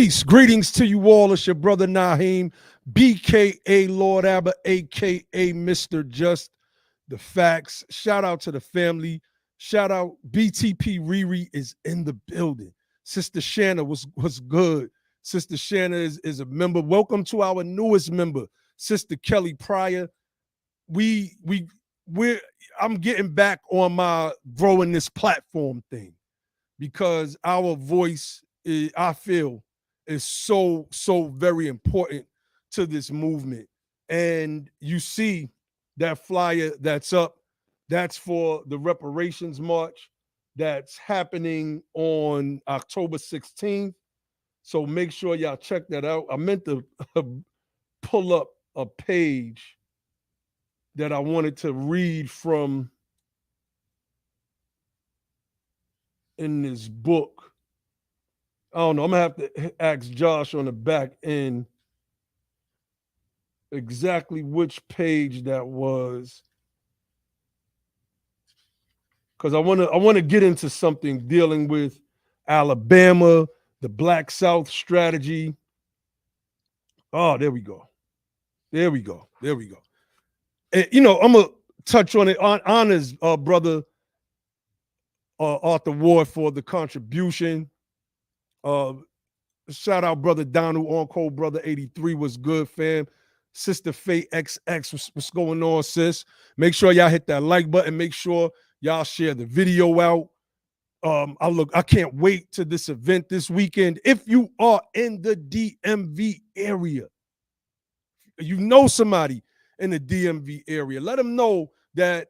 Peace. Greetings to you all. It's your brother Naheem, BKA Lord Abba, AKA Mr. Just the Facts. Shout out to the family. Shout out BTP Riri is in the building. Sister Shanna was good. Sister Shanna is a member. Welcome to our newest member, Sister Kelly Pryor. I'm getting back on my growing this platform thing because our voice is, I feel, is so very important to this movement. And you see that flyer that's up, that's for the Reparations March that's happening on October 16th. So make sure y'all check that out. I meant to pull up a page that I wanted to read from in this book. I don't know. I'm gonna have to ask Josh on the back end exactly which page that was, because I want to get into something dealing with Alabama, the Black South strategy. Oh, there we go. There we go. There we go. And, I'm gonna touch on it. Honors, brother Arthur Ward, for the contribution. Shout out, brother Donald, on code brother 83 was good, fam. Sister Faye XX, what's going on, sis? Make sure y'all hit that like button. Make sure y'all share the video out. I can't wait to this event this weekend. If you are in the DMV area, you know somebody in the DMV area, let them know that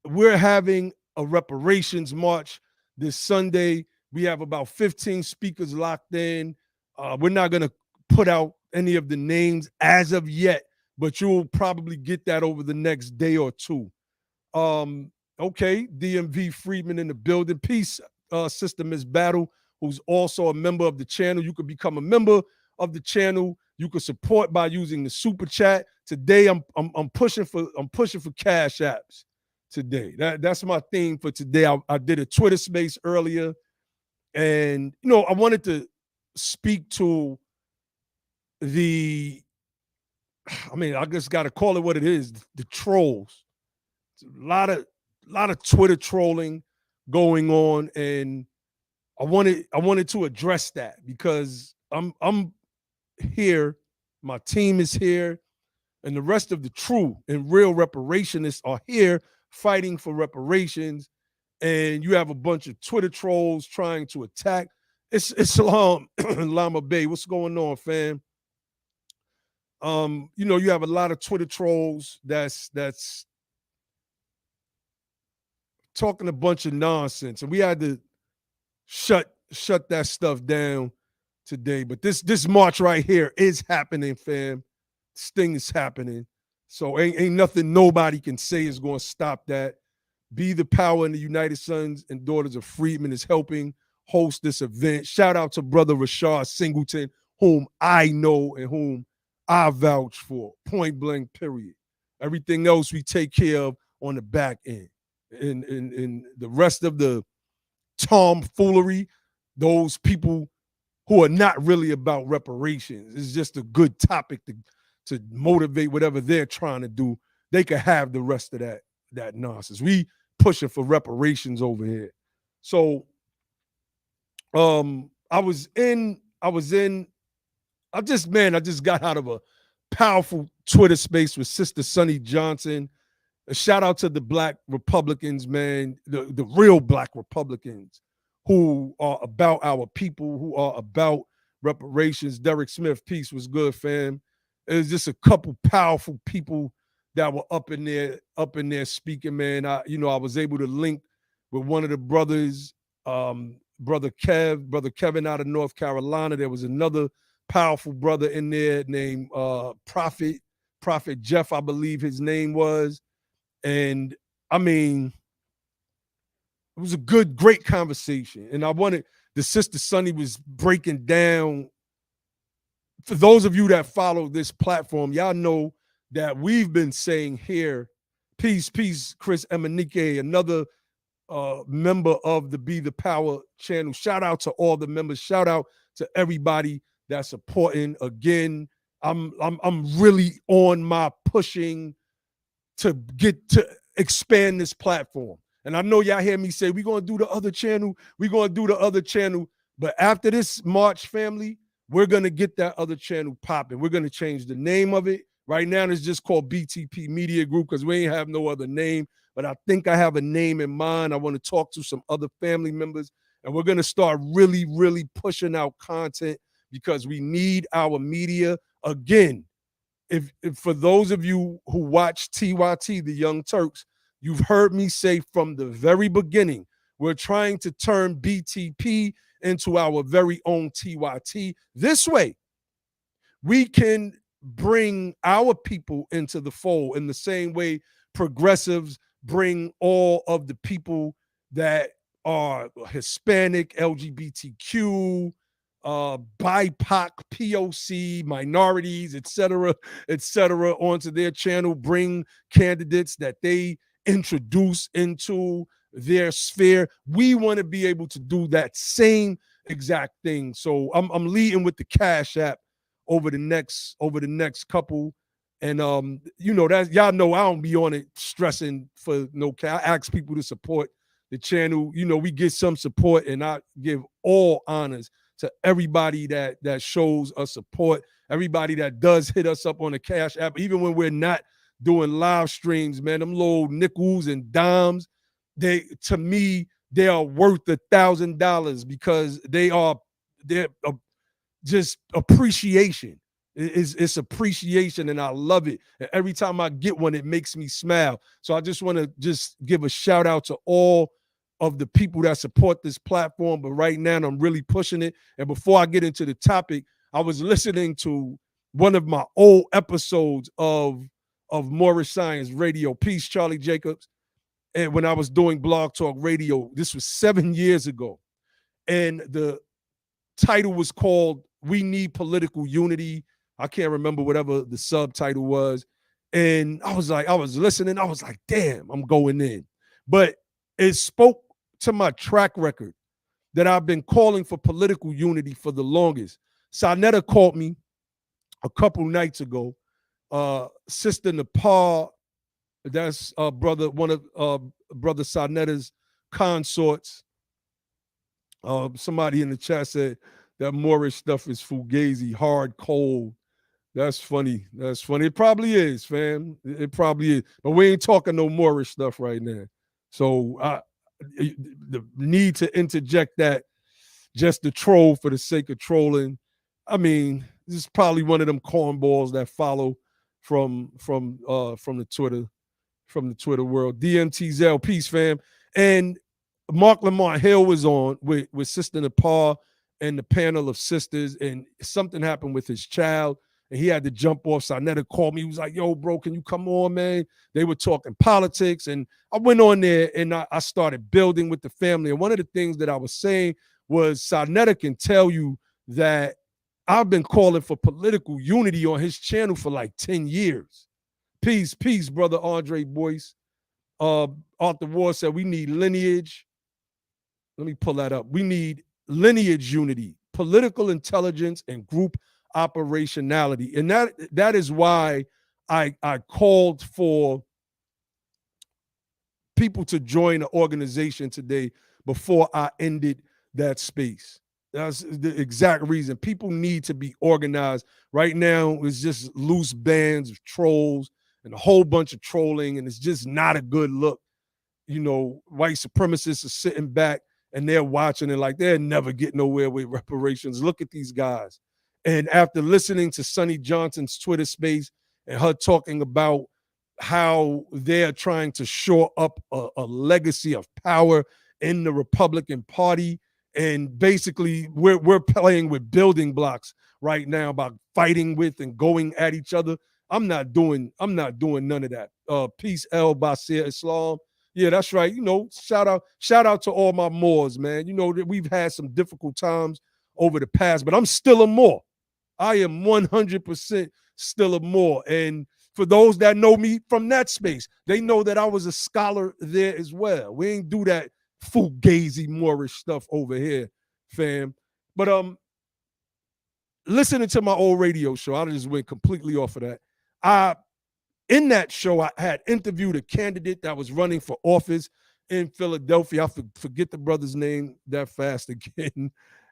we're having a reparations march this Sunday. We have about 15 speakers locked in. We're not going to put out any of the names as of yet, but you'll probably get that over the next day or two. Okay, DMV Freedman in the building. Peace, Sister Miss Battle, who's also a member of the channel. You could become a member of the channel. You could support by using the super chat. Today, I'm pushing for cash apps today. That's my theme for today. I did a Twitter space earlier, and I wanted to speak to I just got to call it what it is, the trolls. It's a lot of Twitter trolling going on, and I wanted to address that because I'm here, my team is here, and the rest of the true and real reparationists are here fighting for reparations. And you have a bunch of Twitter trolls trying to attack. It's Lama Bay. What's going on, fam? You have a lot of Twitter trolls that's talking a bunch of nonsense, and we had to shut that stuff down today. But this march right here is happening, fam. This thing is happening. So ain't nothing nobody can say is going to stop that. Be the Power and the United Sons and Daughters of Freedmen is helping host this event. Shout out to brother Rashard Singleton, whom I know and whom I vouch for, point blank, period. Everything else we take care of on the back end. And the rest of the tomfoolery, those people who are not really about reparations, it's just a good topic to motivate whatever they're trying to do. They could have the rest of that nonsense. We pushing for reparations over here. So I just got out of a powerful Twitter space with Sister Sonny Johnson. A shout out to the Black Republicans, man, the real Black Republicans who are about our people, who are about reparations. Derek Smith, peace, was good, fam. It was just a couple powerful people that were up in there speaking, man. I was able to link with one of the brothers, brother Kevin out of North Carolina. There was another powerful brother in there named Prophet Jeff, I believe his name was. And I mean, it was a great conversation. And the Sister Sonny was breaking down. For those of you that follow this platform, y'all know that we've been saying here, peace, Chris Emanike, another member of the Be the Power channel. Shout out to all the members. Shout out to everybody that's supporting. Again, I'm really on my pushing to get to expand this platform. And I know y'all hear me say, we're going to do the other channel. We're going to do the other channel. But after this March, family, we're going to get that other channel popping. We're going to change the name of it. Right now, it's just called BTP Media Group because we ain't have no other name. But I think I have a name in mind. I want to talk to some other family members. And we're going to start really, really pushing out content because we need our media. Again, if for those of you who watch TYT, the Young Turks, you've heard me say from the very beginning, we're trying to turn BTP into our very own TYT. This way, we can bring our people into the fold in the same way progressives bring all of the people that are Hispanic, LGBTQ, BIPOC, POC, minorities, et cetera, onto their channel, bring candidates that they introduce into their sphere. We want to be able to do that same exact thing. So I'm leading with the Cash App over the next couple. And you know, that y'all know I don't be on it stressing for no cash. I ask people to support the channel. You know, we get some support, and I give all honors to everybody that shows us support, everybody that does hit us up on the Cash App, even when we're not doing live streams, man. Them little nickels and dimes, to me, they are worth $1,000 because they're just appreciation. It's appreciation, and I love it. And every time I get one, it makes me smile. So I just want to just give a shout out to all of the people that support this platform. But right now, I'm really pushing it. And before I get into the topic, I was listening to one of my old episodes of Moorish Science Radio. Peace, Charlie Jacobs. And when I was doing Blog Talk Radio, this was 7 years ago. And the title was called We Need Political Unity. I can't remember whatever the subtitle was. And I was listening. I was like, damn, I'm going in. But it spoke to my track record that I've been calling for political unity for the longest. Sanetta called me a couple nights ago. Sister Nepal, that's brother, one of Brother Sanetta's consorts. Somebody in the chat said that Moorish stuff is fugazi, hard, cold. That's funny. That's funny. It probably is, fam. It probably is. But we ain't talking no Moorish stuff right now. So the need to interject that just to troll for the sake of trolling. I mean, this is probably one of them cornballs that follow from the Twitter world. DMTZL, peace, fam. And Mark Lamar Hill was on with Sister Nepal and the panel of sisters, and something happened with his child, and he had to jump off. So Sanetta called me. He was like, yo, bro, can you come on, man? They were talking politics, and I went on there, and I started building with the family. And one of the things that I was saying was Sanetta can tell you that I've been calling for political unity on his channel for like 10 years. Peace, brother Andre Boyce. Arthur Ward said we need lineage. Let me pull that up. We need lineage unity, political intelligence, and group operationality. And that is why I called for people to join the organization today before I ended that space. That's the exact reason. People need to be organized. Right now, it's just loose bands of trolls and a whole bunch of trolling, and it's just not a good look. You know, white supremacists are sitting back and they're watching it like they'll never get nowhere with reparations. Look at these guys. And after listening to Sonny Johnson's Twitter space and her talking about how they're trying to shore up a legacy of power in the Republican Party, and basically we're playing with building blocks right now about fighting with and going at each other. I'm not doing none of that. Peace, El Basir Islam. Yeah, that's right. You know, shout out to all my Moors, man. You know that we've had some difficult times over the past, but I'm still a Moor. I am 100% still a Moor. And for those that know me from that space, they know that I was a scholar there as well. We ain't do that fugazi Moorish stuff over here, fam. But listening to my old radio show, I just went completely off of that. In that show, I had interviewed a candidate that was running for office in Philadelphia. I forget the brother's name that fast again.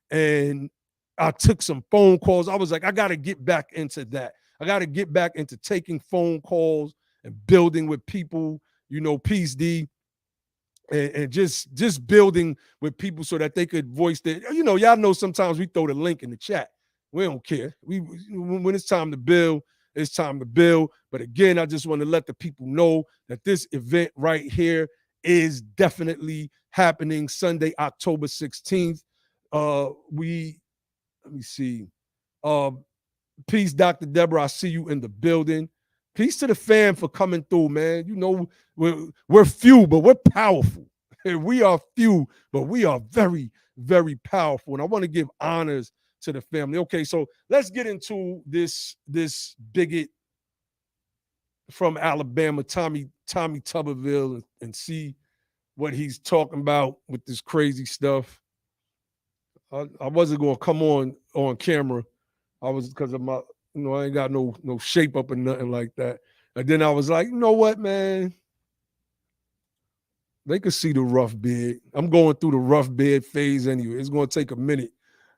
And I took some phone calls. I was like, I got to get back into that. I got to get back into taking phone calls and building with people, Peace D, and just building with people so that they could voice their, y'all know sometimes we throw the link in the chat. We don't care. When it's time to build, it's time to build. But again, I just want to let the people know that this event right here is definitely happening Sunday, October 16th. Let me see. Peace, Dr. Deborah. I see you in the building. Peace to the fam for coming through, man. We're few, but we're powerful. We are few, but we are very, very powerful. And I want to give honors to the family. Okay, so let's get into this bigot from Alabama, Tommy Tuberville, and see what he's talking about with this crazy stuff. I wasn't going to come on camera. I was, because of my, I ain't got no shape up or nothing like that. And then I was like, you know what, man? They could see the rough beard. I'm going through the rough beard phase anyway. It's going to take a minute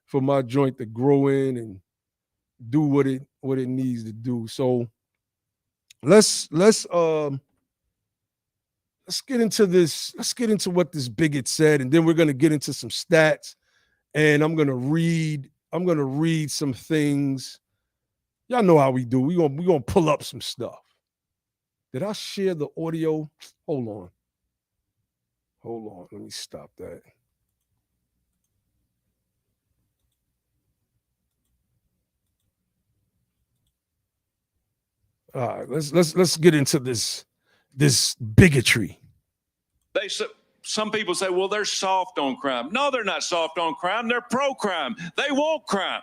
for my joint to grow in and do what it needs to do. So let's get into this. Let's get into what this bigot said, and then we're going to get into some stats. And I'm gonna read some things. Y'all know how we do. We gonna pull up some stuff. Did I share the audio? Hold on. Let me stop that. All right, let's get into this bigotry. Some people say, well, they're soft on crime. No, they're not soft on crime. They're pro-crime. They want crime.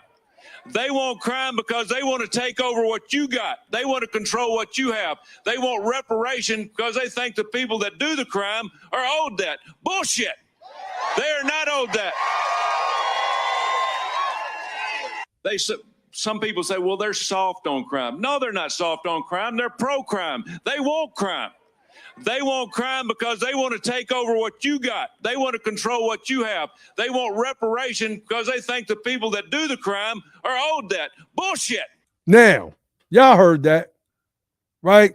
They want crime because they want to take over what you got. They want to control what you have. They want reparation because they think the people that do the crime are owed that. Bullshit. They are not owed that. Some people say, well, they're soft on crime. No, they're not soft on crime. They're pro-crime. They want crime. They want crime because they want to take over what you got. They want to control what you have. They want reparation because they think the people that do the crime are owed that. Bullshit. Now, y'all heard that, right?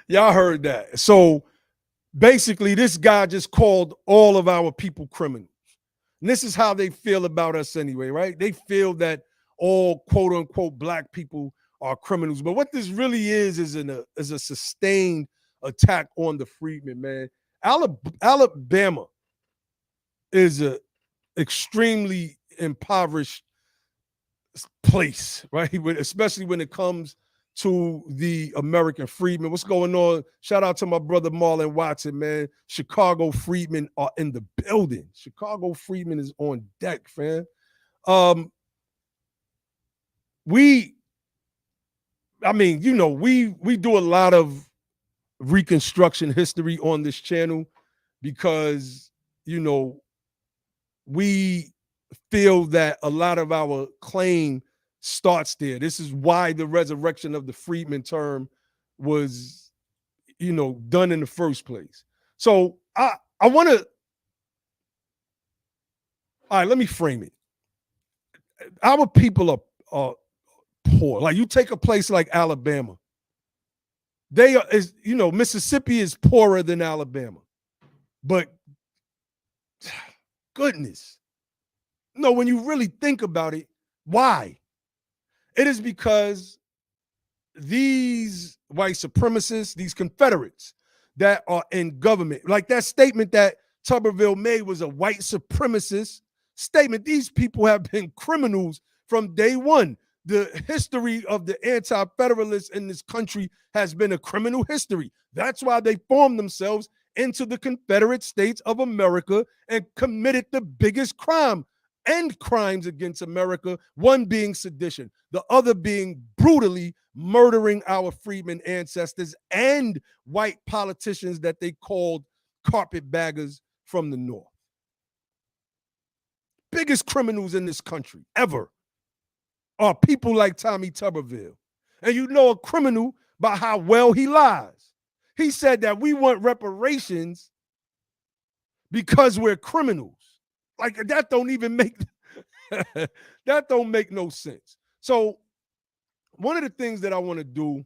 Y'all heard that. So basically, this guy just called all of our people criminals. And this is how they feel about us anyway, right? They feel that all quote unquote black people are criminals. But what this really is a sustained attack on the freedmen, man. Alabama is a extremely impoverished place, right? Especially when it comes to the American freedmen. What's going on? Shout out to my brother Marlon Watson, man. Chicago freedmen are in the building. Chicago freedmen is on deck, fam. We do a lot of reconstruction history on this channel because, we feel that a lot of our claim starts there. This is why the resurrection of the freedman term was, done in the first place. So I want to, all right, let me frame it. Our people are poor. Like, you take a place like Alabama, Mississippi is poorer than Alabama, but goodness, when you really think about it, why? It is because these white supremacists, these Confederates that are in government, like that statement that Tuberville made was a white supremacist statement. These people have been criminals from day one. The history of the anti-federalists in this country has been a criminal history. That's why they formed themselves into the Confederate States of America and committed the biggest crime and crimes against America, one being sedition, the other being brutally murdering our freedmen ancestors and white politicians that they called carpetbaggers from the North. biggest criminals in this country ever are people like Tommy Tuberville. And you know a criminal by how well he lies. He said that we want reparations because we're criminals. Like that don't even make that don't make no sense. So one of the things that I want to do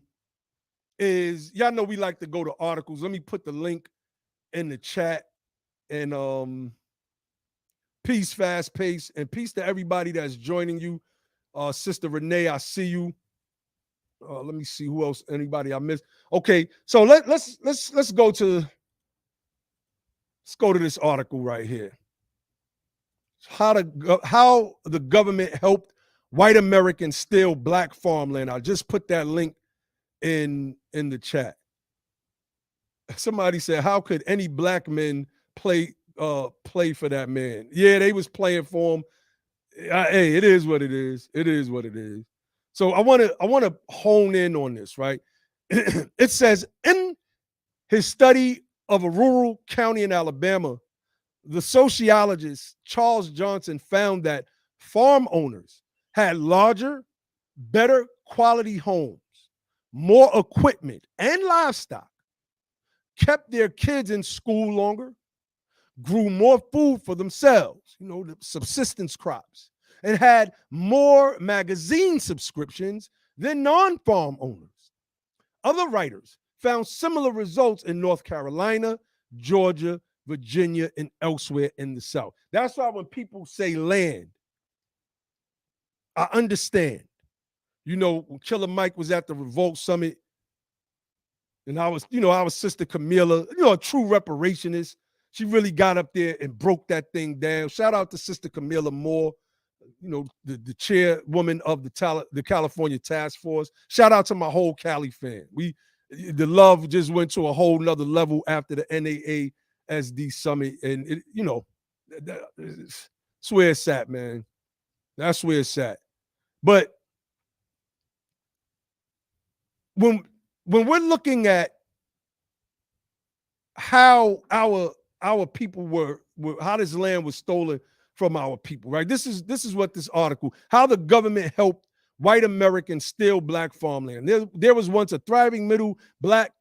is, y'all know we like to go to articles. Let me put the link in the chat. And peace, fast pace, and peace to everybody that's joining you. Sister Renee, I see you. Let me see who else, anybody I missed. Okay, so let's go to this article right here. How the government helped white Americans steal black farmland. I just put that link in the chat. Somebody said, how could any black men play for that man? Yeah, they was playing for him. Hey, it is what it is. It is what it is. So I want to hone in on this, right? It says, in his study of a rural county in Alabama, the sociologist Charles Johnson found that farm owners had larger, better quality homes, more equipment and livestock, kept their kids in school longer, grew more food for themselves, the subsistence crops, and had more magazine subscriptions than non-farm owners. Other writers found similar results in North Carolina, Georgia, Virginia, and elsewhere in the South. That's why when people say land, I understand. When Killer Mike was at the Revolt Summit, and our sister Camilla, a true reparationist, she really got up there and broke that thing down. Shout out to Sister Camilla Moore, the chairwoman of the California Task Force. Shout out to my whole Cali fan. The love just went to a whole nother level after the NAASD summit. And, that's where it's at, man. That's where it's at. But when we're looking at how our people were how this land was stolen from our people, right? This is what this article, how the government helped white Americans steal black farmland. There was once a thriving black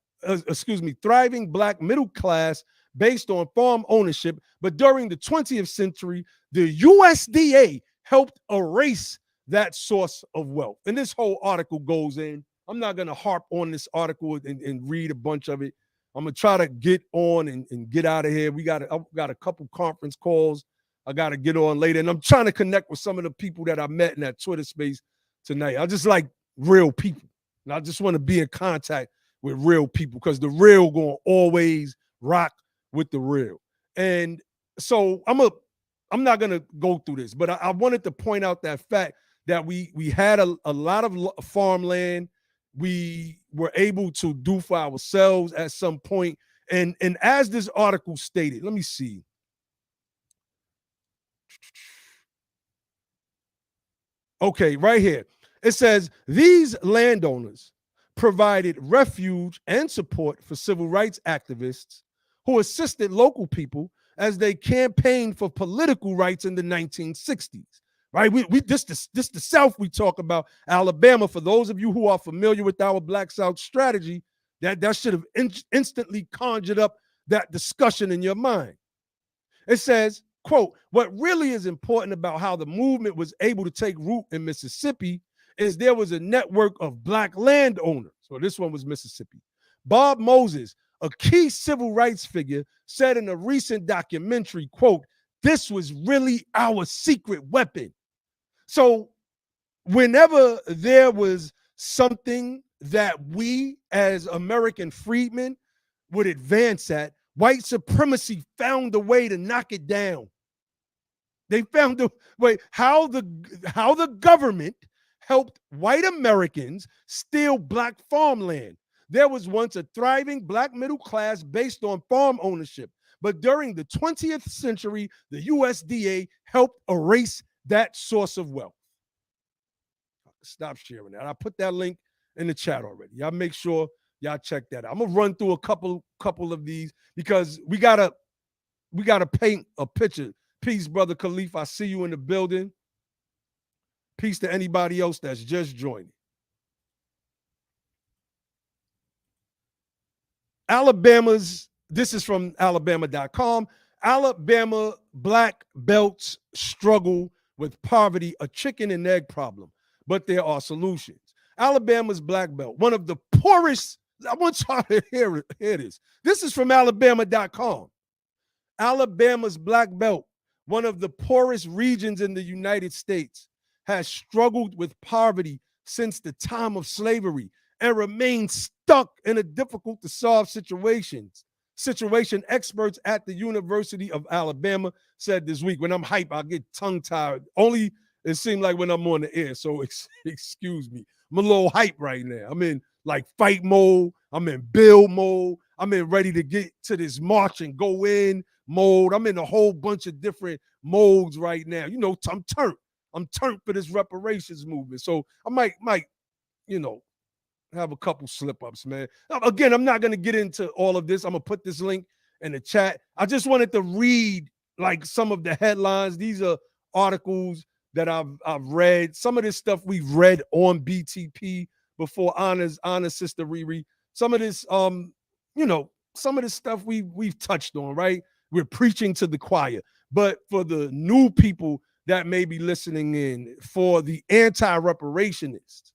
middle class based on farm ownership, but during the 20th century, the USDA helped erase that source of wealth. And this whole article goes in. I'm not going to harp on this article and read a bunch of it. I'm going to try to get on and get out of here. I've got a couple conference calls I got to get on later. And I'm trying to connect with some of the people that I met in that Twitter space tonight. I just like real people. And I just want to be in contact with real people because the real going to always rock with the real. And so I'm not going to go through this, but I wanted to point out that fact that we had a lot of farmland. We were able to do for ourselves at some point. And as this article stated, let me see. Okay, right here. It says, these landowners provided refuge and support for civil rights activists who assisted local people as they campaigned for political rights in the 1960s. Right, this the South we talk about. Alabama, for those of you who are familiar with our Black South strategy, that should have instantly conjured up that discussion in your mind. It says, quote, what really is important about how the movement was able to take root in Mississippi is there was a network of black landowners. So this one was Mississippi. Bob Moses, a key civil rights figure, said in a recent documentary, quote, this was really our secret weapon. So whenever there was something that we as American freedmen would advance at, white supremacy found a way to knock it down. They found a way how the government helped white Americans steal black farmland. There was once a thriving black middle class based on farm ownership, but during the 20th century, the USDA helped erase that source of wealth. Stop sharing that. I put that link in the chat already. Y'all make sure y'all check that out. I'm gonna run through a couple of these because we gotta paint a picture. Peace, Brother Khalif. I see you in the building. Peace to anybody else that's just joining. This is from Alabama.com. Alabama black belts struggle with poverty, a chicken and egg problem, but there are solutions. Alabama's black belt, one of the poorest. I want y'all to hear this. This is from Alabama.com. Alabama's black belt, one of the poorest regions in the United States, has struggled with poverty since the time of slavery and remains stuck in a difficult to solve situation. Experts at the University of Alabama said this week. When I'm hype, I get tongue tied. Only it seems like when I'm on the air. So excuse me. I'm a little hype right now. I'm in like fight mode. I'm in build mode. I'm in ready to get to this march and go in mode. I'm in a whole bunch of different modes right now. You know, I'm turned. I'm turned for this reparations movement. So I might, you know, have a couple slip-ups, man. Again, I'm not going to get into all of this. I'm going to put this link in the chat. I just wanted to read like some of the headlines. These are articles that I've read. Some of this stuff we've read on BTP before. Honor Sister Riri. Some of this, you know, some of this stuff we've touched on, right? We're preaching to the choir. But for the new people that may be listening in, for the anti-reparationists,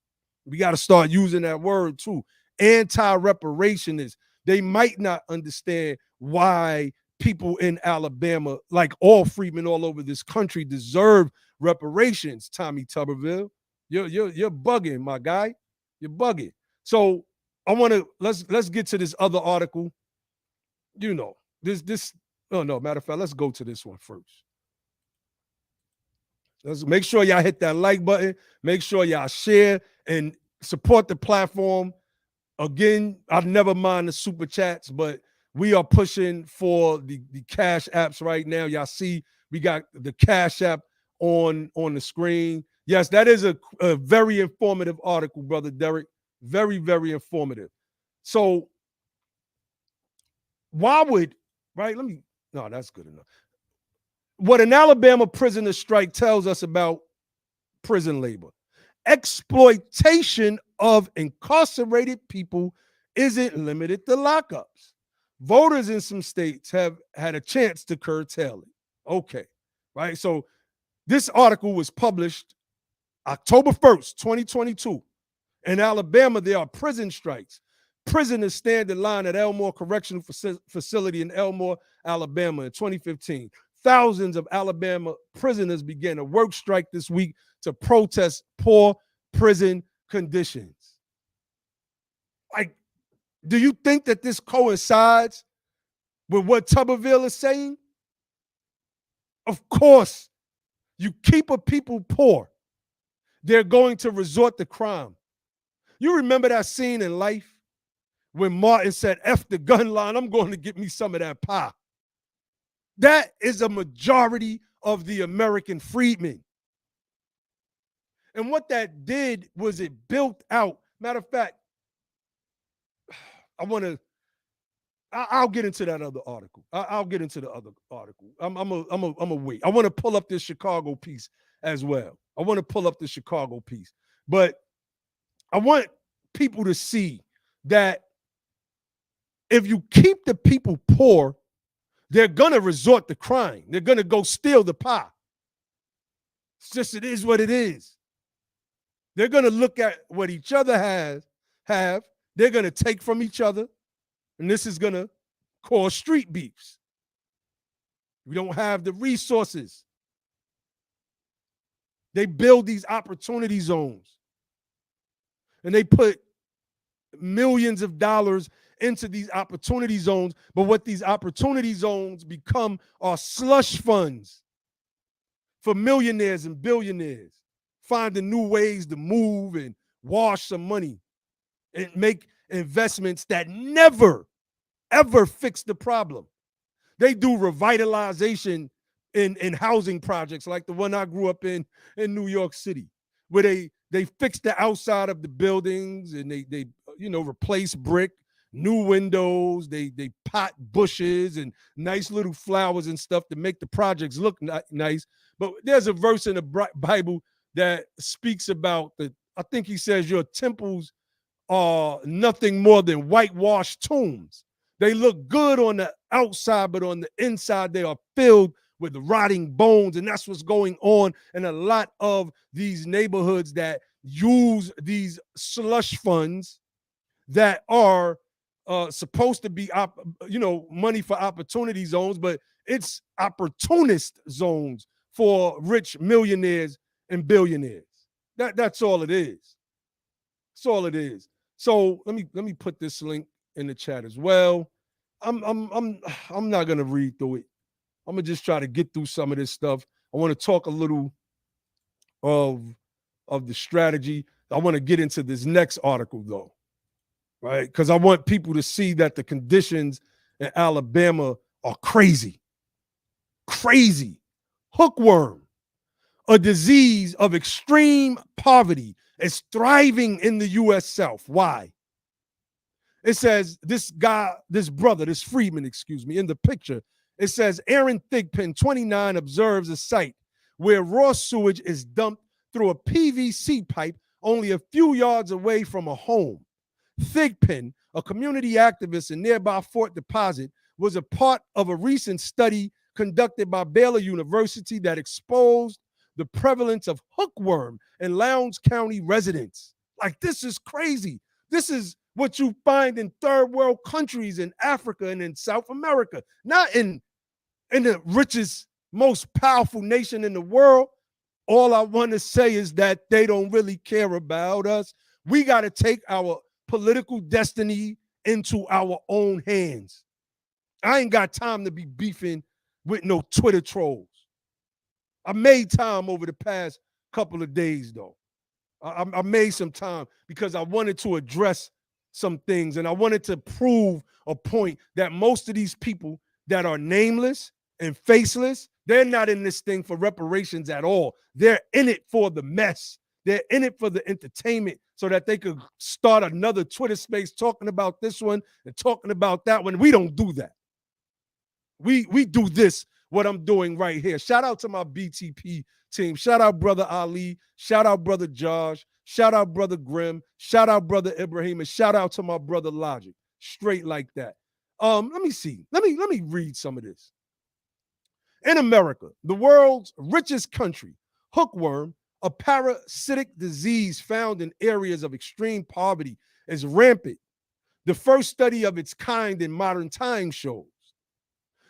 we got to start using that word too. Anti-reparationists, they might not understand why people in Alabama, like all freedmen all over this country, deserve reparations. Tommy Tuberville, you're bugging, my guy. You're bugging. So I want to let's get to this other article. You know, this. Oh no, matter of fact, let's go to this one first. Let's make sure y'all hit that like button. Make sure y'all share and support the platform. Again, I've never mind the super chats, but we are pushing for the cash apps right now. Y'all see we got the cash app on the screen. Yes, that is a very informative article, Brother Derek. Very, very informative. So why would, right? No, that's good enough. What an Alabama prisoner strike tells us about prison labor. Exploitation of incarcerated people isn't limited to lockups. Voters in some states have had a chance to curtail it. Okay, right? So this article was published October 1st, 2022. In Alabama, there are prison strikes. Prisoners stand in line at Elmore Correctional Facility in Elmore, Alabama in 2015. Thousands of Alabama prisoners began a work strike this week to protest poor prison conditions. Like, do you think that this coincides with what Tuberville is saying? Of course, you keep a people poor, they're going to resort to crime. You remember that scene in Life when Martin said, F the gun line, I'm going to get me some of that pie. That is a majority of the American freedmen. And what that did was it built out. Matter of fact, I'll get into that other article. I'll get into the other article. I'm a wait. I want to pull up this Chicago piece as well. I want to pull up the Chicago piece. But I want people to see that if you keep the people poor, they're going to resort to crime. They're going to go steal the pie. It's just, it is what it is. They're going to look at what each other have. They're going to take from each other. And this is going to cause street beefs. We don't have the resources. They build these opportunity zones. And they put millions of dollars into these opportunity zones. But what these opportunity zones become are slush funds for millionaires and billionaires, finding new ways to move and wash some money and make investments that never, ever fix the problem. They do revitalization in housing projects like the one I grew up in New York City, where they fix the outside of the buildings and they replace brick. new windows, they pot bushes and nice little flowers and stuff to make the projects look nice. But there's a verse in the Bible that speaks about I think he says your temples are nothing more than whitewashed tombs. They look good on the outside, but on the inside, they are filled with rotting bones. And that's what's going on in a lot of these neighborhoods that use these slush funds that are supposed to be, money for opportunity zones, but it's opportunist zones for rich millionaires and billionaires. That's all it is. That's all it is. So let me put this link in the chat as well. I'm not gonna read through it. I'm gonna just try to get through some of this stuff. I want to talk a little of the strategy. I want to get into this next article though, right? Because I want people to see that the conditions in Alabama are crazy. Crazy. Hookworm, a disease of extreme poverty, is thriving in the U.S. South. Why? It says this freedman, in the picture, it says Aaron Thigpen, 29, observes a site where raw sewage is dumped through a PVC pipe only a few yards away from a home. Thigpen, a community activist in nearby Fort Deposit, was a part of a recent study conducted by Baylor University that exposed the prevalence of hookworm in Lowndes County residents. Like, this is crazy. This is what you find in third world countries in Africa and in South America, not in the richest, most powerful nation in the world. All I want to say is that they don't really care about us. We got to take our political destiny into our own hands. I ain't got time to be beefing with no Twitter trolls. I made time over the past couple of days, though. I made some time because I wanted to address some things, and I wanted to prove a point that most of these people that are nameless and faceless, they're not in this thing for reparations at all. They're in it for the mess. They're in it for the entertainment so that they could start another Twitter space talking about this one and talking about that one. We don't do that. We do this, what I'm doing right here. Shout out to my BTP team. Shout out Brother Ali. Shout out Brother Josh. Shout out Brother Grimm. Shout out Brother Ibrahim. And shout out to my brother Logic. Straight like that. Let me see. Let me read some of this. In America, the world's richest country, hookworm, a parasitic disease found in areas of extreme poverty, is rampant. The first study of its kind in modern times shows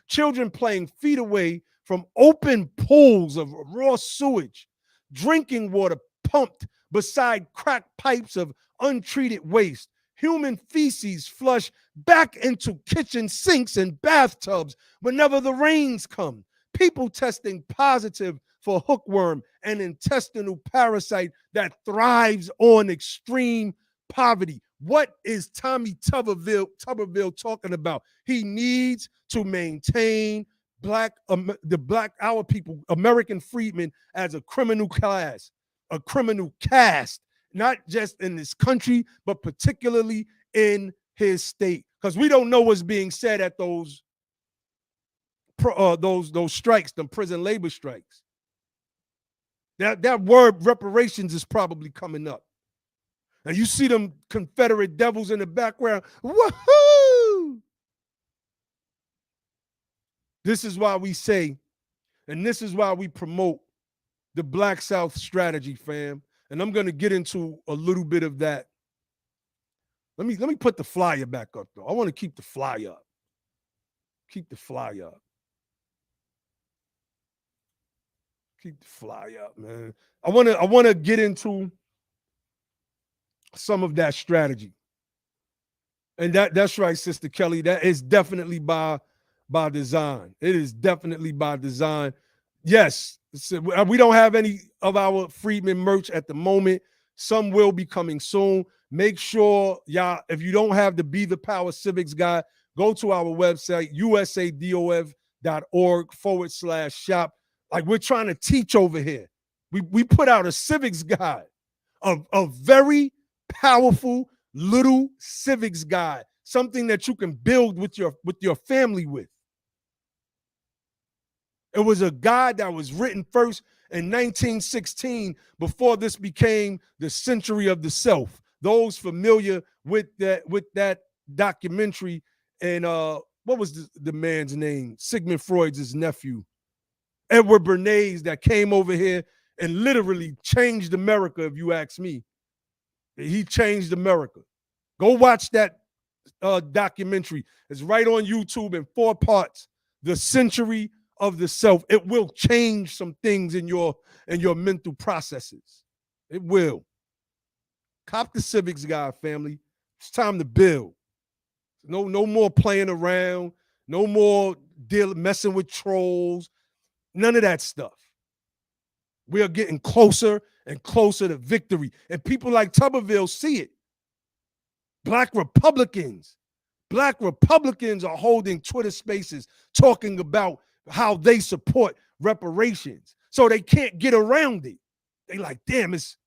children playing feet away from open pools of raw sewage, drinking water pumped beside cracked pipes of untreated waste, human feces flushed back into kitchen sinks and bathtubs whenever the rains come, people testing positive for hookworm, an intestinal parasite that thrives on extreme poverty. What is Tommy Tuberville talking about? He needs to maintain our people, American freedmen, as a criminal class, a criminal caste, not just in this country, but particularly in his state. Because we don't know what's being said at those strikes, them prison labor strikes. That word reparations is probably coming up. And you see them Confederate devils in the background. Woohoo! This is why we say, and this is why we promote the Black South strategy, fam. And I'm going to get into a little bit of that. Let me put the flyer back up, though. I want to keep the flyer up. Keep the flyer up. Keep the flyer up, man. I want to get into some of that strategy. And that's right, Sister Kelly. That is definitely by design. It is definitely by design. Yes, we don't have any of our Freedmen merch at the moment. Some will be coming soon. Make sure, y'all, if you don't have the Be the Power Civics Guide, go to our website, usadof.org/shop. Like, we're trying to teach over here. We put out a civics guide, a very powerful little civics guide something that you can build with your family with. It was a God that was written first in 1916 before this became the century of the self. Those familiar with that documentary, and what was the man's name? Sigmund Freud's nephew, Edward Bernays, that came over here and literally changed America, if you ask me. He changed America. Go watch that documentary. It's right on YouTube in 4 parts. The Century of the Self. It will change some things in your mental processes. It will. Cop the civics, guy, family. It's time to build. No more playing around. No more messing with trolls. None of that stuff. We are getting closer and closer to victory. And people like Tuberville see it. Black Republicans are holding Twitter spaces talking about how they support reparations. So they can't get around it. They like, damn, it's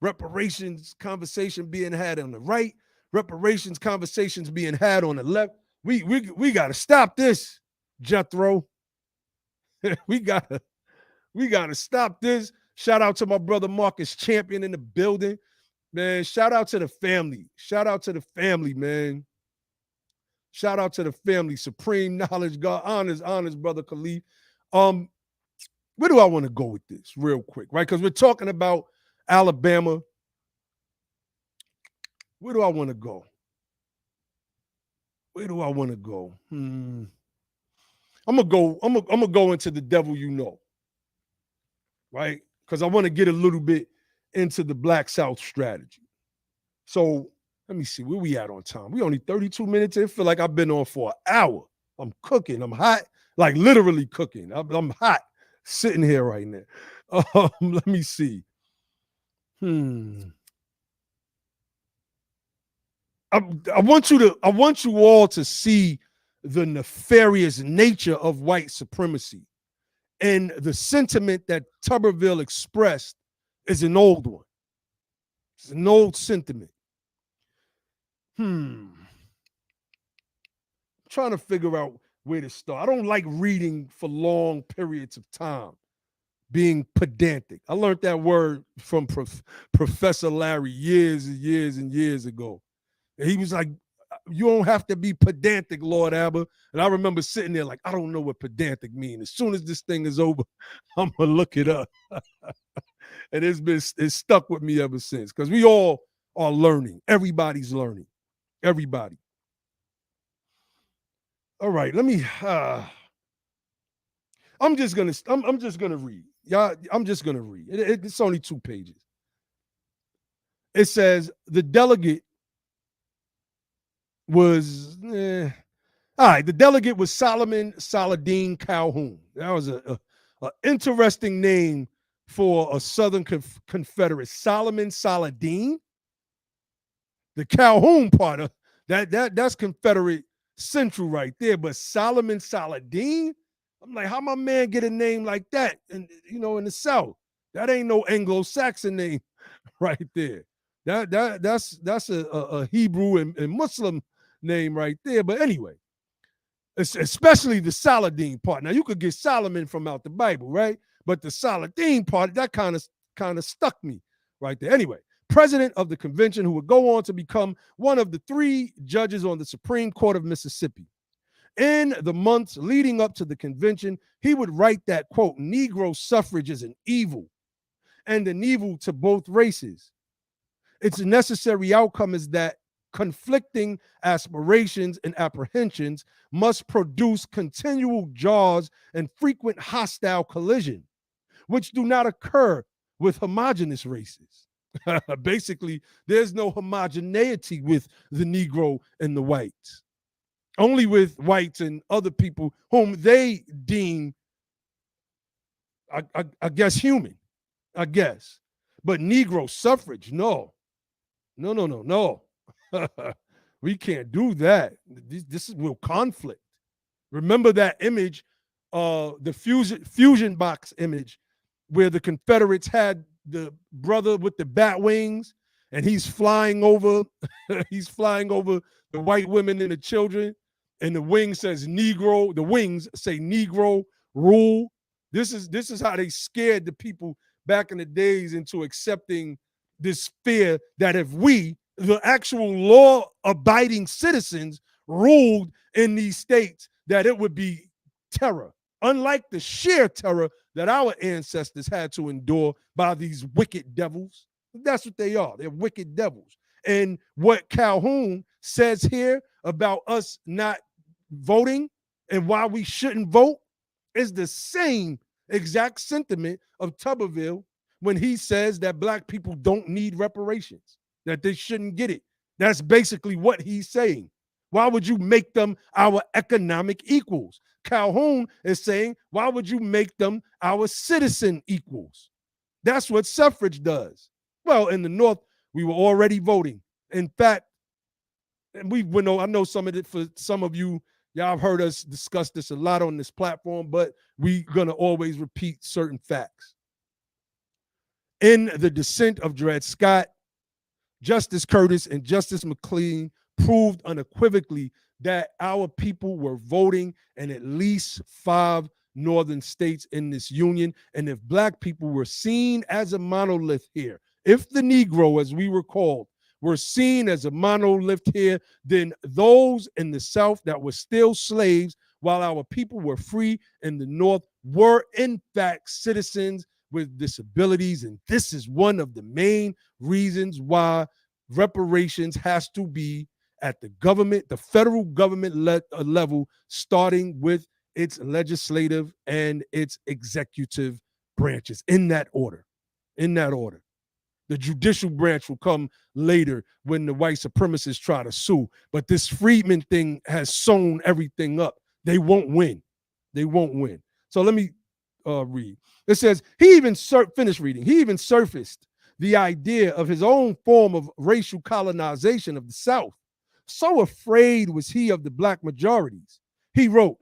reparations conversation being had on the right, reparations conversations being had on the left. We got to stop this, Jethro. we gotta stop this. Shout out to my brother Marcus Champion in the building. Man, shout out to the family. Shout out to the family, man. Shout out to the family. Supreme knowledge, God, honors, brother Khalif. Where do I want to go with this real quick, right? Because we're talking about Alabama. Where do I want to go? I'm gonna go into the devil you know, right? Because I want to get a little bit into the Black South strategy. So let me see where we at on time. We only 32 minutes in. Feel like I've been on for an hour. I'm cooking. I'm hot, like literally cooking. I'm hot sitting here right now. Let me see. I want you all to see the nefarious nature of white supremacy. And the sentiment that Tuberville expressed is an old one. It's an old sentiment. I'm trying to figure out where to start. I don't like reading for long periods of time, being pedantic. I learned that word from Professor Larry years and years and years ago. And he was like, you don't have to be pedantic, Lord Abba. And I remember sitting there like, I don't know what pedantic means. As soon as this thing is over, I'm going to look it up. And it's stuck with me ever since, because we all are learning. Everybody's learning. Everybody. All right, let me I'm just gonna read. Yeah, I'm just gonna read. It's only 2 pages. It says the delegate was all right. The delegate was Solomon Saladin Calhoun. That was a interesting name for a Southern Confederate. Solomon Saladin. The Calhoun part of that's Confederate Central right there. But Solomon Saladin, I'm like, how my man get a name like that? And in the South, that ain't no Anglo-Saxon name right there. That's a Hebrew and Muslim name right there. But anyway, especially the Saladin part. Now you could get Solomon from out the Bible, right? But the Saladin part, that kind of stuck me right there. Anyway, president of the convention, who would go on to become one of the 3 judges on the Supreme Court of Mississippi. In the months leading up to the convention, he would write that, quote, Negro suffrage is an evil, and an evil to both races. Its necessary outcome is that conflicting aspirations and apprehensions must produce continual jars and frequent hostile collision, which do not occur with homogeneous races. Basically, there's no homogeneity with the Negro and the whites. Only with whites and other people whom they deem, I guess, human, I guess. But Negro suffrage, no. We can't do that. This will conflict. Remember that image, the fusion box image, where the Confederates had the brother with the bat wings, and he's flying over, he's flying over the white women and the children, and the wing says Negro, the wings say Negro rule. This is how they scared the people back in the days into accepting this fear that if we, the actual law-abiding citizens, ruled in these states, that it would be terror, unlike the sheer terror that our ancestors had to endure by these wicked devils. That's what they are. They're wicked devils. And what Calhoun says here about us not voting and why we shouldn't vote is the same exact sentiment of Tuberville when he says that black people don't need reparations, that they shouldn't get it. That's basically what he's saying. Why would you make them our economic equals? Calhoun is saying, why would you make them our citizen equals? That's what suffrage does. Well, in the North, we were already voting. In fact, and I know some of it for some of you, y'all have heard us discuss this a lot on this platform, but we're going to always repeat certain facts. In the dissent of Dred Scott, Justice Curtis and Justice McLean proved unequivocally that our people were voting in at least 5 northern states in this union. And if black people were seen as a monolith here, if the Negro, as we were called, were seen as a monolith here, then those in the South that were still slaves while our people were free in the North were in fact citizens with disabilities. And this is one of the main reasons why reparations has to be at the government, the federal government level, starting with its legislative and its executive branches, in that order. In that order. The judicial branch will come later when the white supremacists try to sue. But this Freedman thing has sewn everything up. They won't win. They won't win. So let me read. It says, finish reading. He even surfaced the idea of his own form of racial colonization of the South. So afraid was he of the black majorities. He wrote,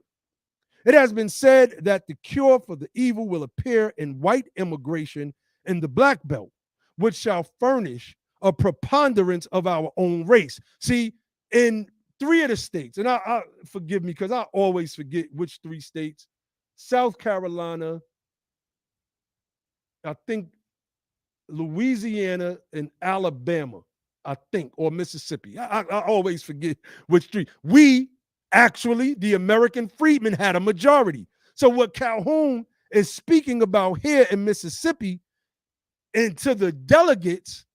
"It has been said that the cure for the evil will appear in white immigration in the Black Belt, which shall furnish a preponderance of our own race." See, in 3 of the states, and I forgive me because I always forget which 3 states, South Carolina, I think Louisiana, and Alabama, I think, or Mississippi. I always forget which 3. We actually, the American freedmen, had a majority. So what Calhoun is speaking about here in Mississippi, and to the delegates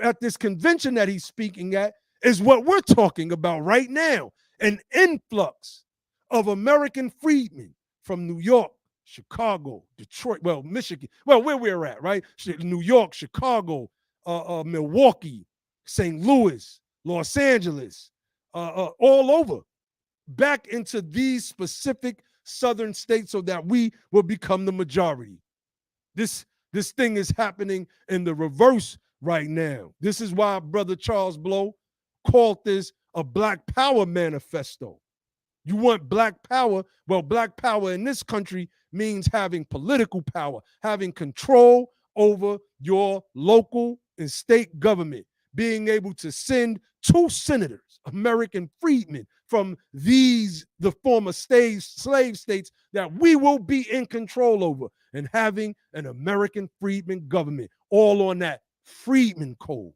at this convention that he's speaking at, is what we're talking about right now. An influx of American freedmen from New York, Chicago, Detroit, well, Michigan, well, where we're at, right? New York, Chicago, Milwaukee, St. Louis, Los Angeles, all over, back into these specific southern states so that we will become the majority. This thing is happening in the reverse right now. This is why Brother Charles Blow called this a Black Power manifesto. You want black power? Well, black power in this country means having political power, having control over your local and state government, being able to send 2 senators, American freedmen, from the former slave states that we will be in control over, and having an American freedmen government, all on that Freedmen Code.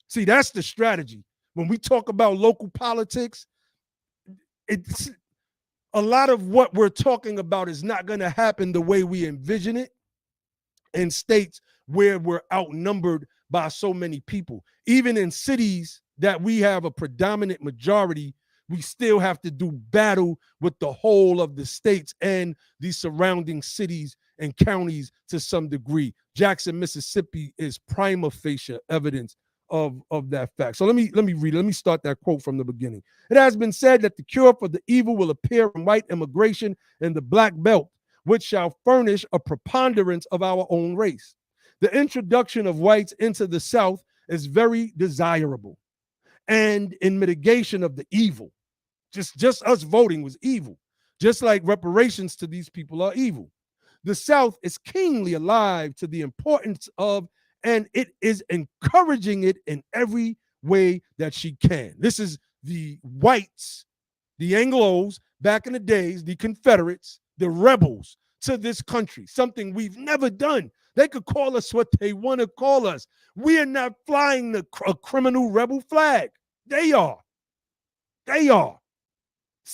See, that's the strategy. When we talk about local politics, it's a lot of what we're talking about is not going to happen the way we envision it in states where we're outnumbered by so many people. Even in cities that we have a predominant majority, we still have to do battle with the whole of the states and the surrounding cities and counties to some degree. Jackson, Mississippi is prima facie evidence of that fact. So let me read it. Let me start that quote from the beginning. "It has been said that the cure for the evil will appear in white immigration in the Black Belt, which shall furnish a preponderance of our own race. The introduction of whites into the South is very desirable, and in mitigation of the evil. Just us voting was evil, just like reparations to these people are evil. The South is keenly alive to the importance of and it is encouraging it in every way that she can. This is the whites, the Anglos back in the days, the Confederates, the rebels to this country, something we've never done. They could call us what they want to call us. We are not flying a criminal rebel flag. They are. They are.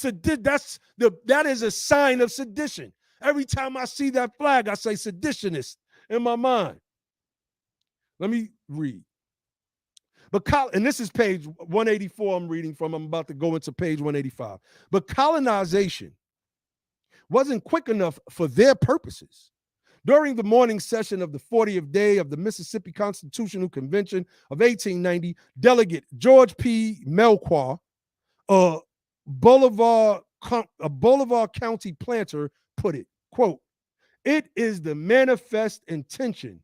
That is a sign of sedition. Every time I see that flag, I say seditionist in my mind. Let me read. And this is page 184 I'm reading from. I'm about to go into page 185. But colonization wasn't quick enough for their purposes. During the morning session of the 40th day of the Mississippi Constitutional Convention of 1890, Delegate George P. Melchior, a Bolivar County planter, put it, quote, "It is the manifest intention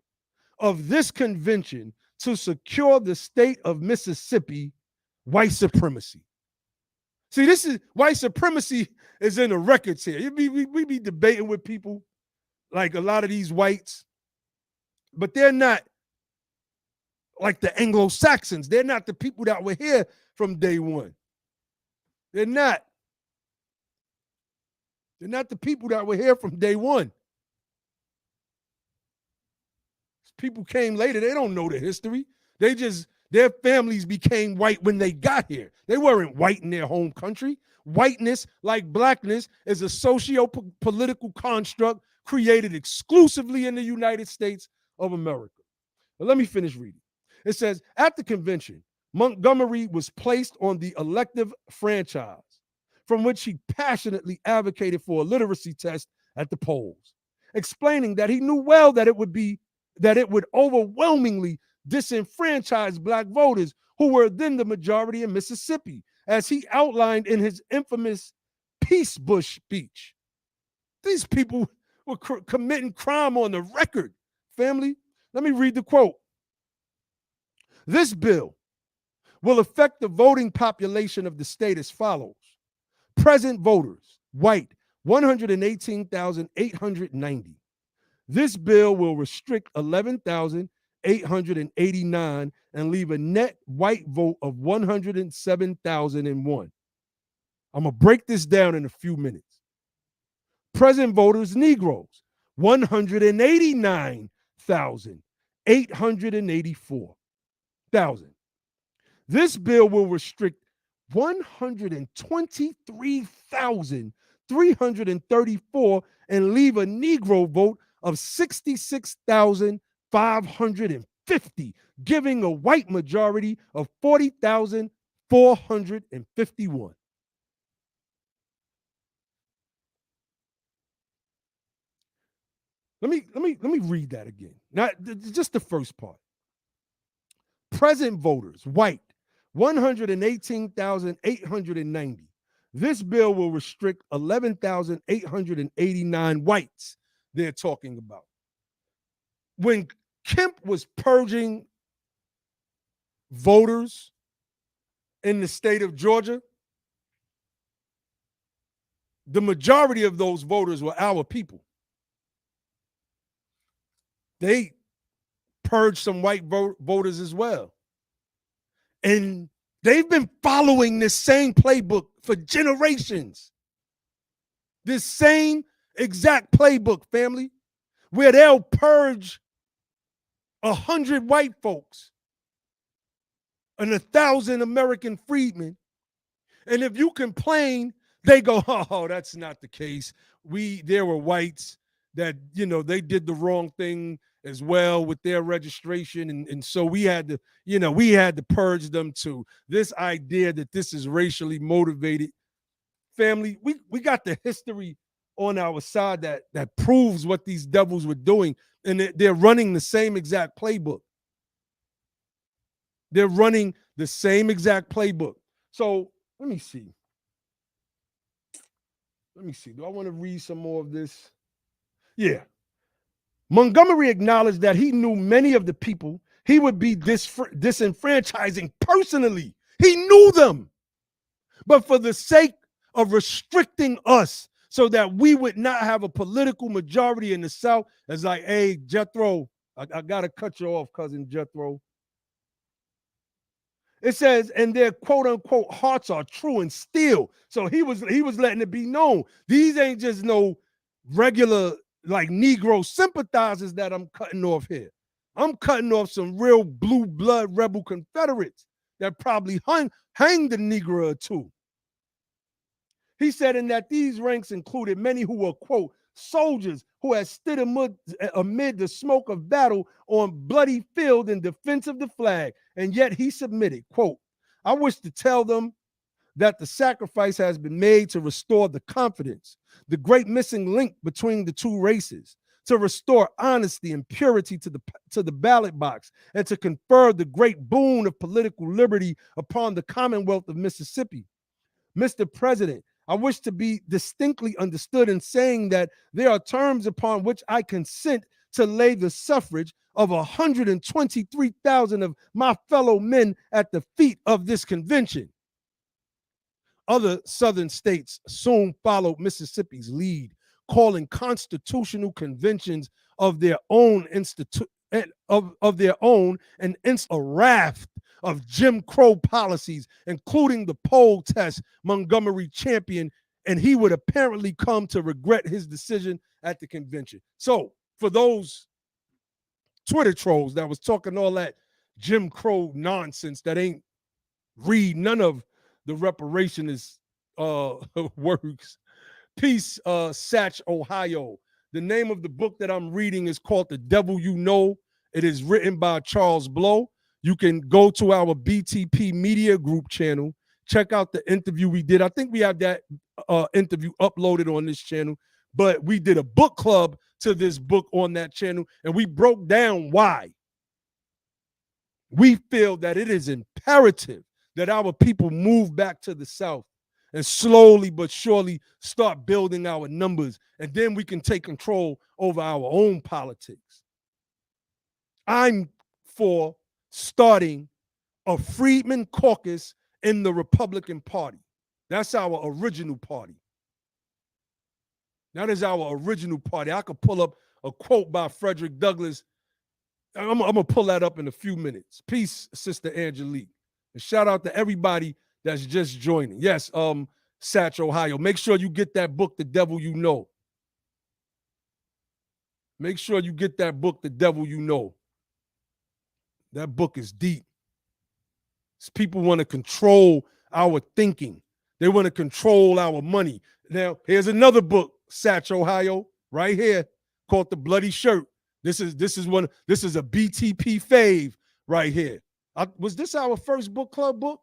of this convention to secure the state of Mississippi white supremacy." See, this is white supremacy is in the records here. We be debating with people like a lot of these whites, but they're not like the Anglo-Saxons. They're not the people that were here from day one. They're not. They're not the people that were here from day one. People came later. They don't know the history. Their families became white when they got here. They weren't white in their home country. Whiteness, like blackness, is a socio-political construct created exclusively in the United States of America. But let me finish reading. It says, at the convention, Montgomery was placed on the elective franchise, from which he passionately advocated for a literacy test at the polls, explaining that he knew well that it would overwhelmingly disenfranchise black voters who were then the majority in Mississippi, as he outlined in his infamous Peace Bush speech. These people were committing crime on the record. Family, let me read the quote. This bill will affect the voting population of the state as follows. Present voters, white, 118,890. This bill will restrict 11,889 and leave a net white vote of 107,001. I'm going to break this down in a few minutes. Present voters, Negroes, 189,884,000. This bill will restrict 123,334 and leave a Negro vote of 66,550, giving a white majority of 40,451. Let me read that again. Now, just the first part. Present voters, white, 118,890. This bill will restrict 11,889 whites they're talking about. When Kemp was purging voters in the state of Georgia, the majority of those voters were our people. They purged some white voters as well. And they've been following this same playbook for generations. This same exact playbook, family, where they'll purge 100 white folks and 1,000 American freedmen. And if you complain, they go, oh, that's not the case. There were whites that, they did the wrong thing as well with their registration. And so we had to purge them too. This idea that this is racially motivated. Family, we got the history on our side that proves what these devils were doing. And they're running the same exact playbook. They're running the same exact playbook. So let me see. Do I want to read some more of this? Yeah. Montgomery acknowledged that he knew many of the people he would be disenfranchising personally. He knew them. But for the sake of restricting us so that we would not have a political majority in the South, it's like, hey, Jethro, I gotta cut you off, cousin Jethro. It says, and their quote unquote hearts are true and steel. So he was letting it be known. These ain't just no regular like Negro sympathizers that I'm cutting off here. I'm cutting off some real blue blood rebel Confederates that probably hanged the Negro or two. He said, in that these ranks included many who were, quote, soldiers who had stood amid the smoke of battle on bloody field in defense of the flag, and yet he submitted, quote, I wish to tell them that the sacrifice has been made to restore the confidence, the great missing link between the two races, to restore honesty and purity to the ballot box, and to confer the great boon of political liberty upon the Commonwealth of Mississippi. Mr. President, I wish to be distinctly understood in saying that there are terms upon which I consent to lay the suffrage of 123,000 of my fellow men at the feet of this convention. Other southern states soon followed Mississippi's lead, calling constitutional conventions of their own and a raft of Jim Crow policies, including the poll test Montgomery championed, and he would apparently come to regret his decision at the convention. So for those Twitter trolls that was talking all that Jim Crow nonsense that ain't read none of the reparationist works, peace, Satch, Ohio. The name of the book that I'm reading is called The Devil You Know. It is written by Charles Blow. You can go to our BTP Media Group channel, check out the interview we did. I think we have that interview uploaded on this channel, but we did a book club to this book on that channel, and we broke down why we feel that it is imperative that our people move back to the South and slowly but surely start building our numbers, and then we can take control over our own politics. I'm for starting a Freedmen caucus in the Republican Party. That's our original party. That is our original party. I could pull up a quote by Frederick Douglass. I'm going to pull that up in a few minutes. Peace, Sister Angelique. And shout out to everybody that's just joining. Yes, Satch, Ohio. Make sure you get that book, The Devil You Know. Make sure you get that book, The Devil You Know. That book is deep. People want to control our thinking. They want to control our money. Now, here's another book, Satch, Ohio, right here, called The Bloody Shirt. This is a BTP fave right here. Was this our first book club book?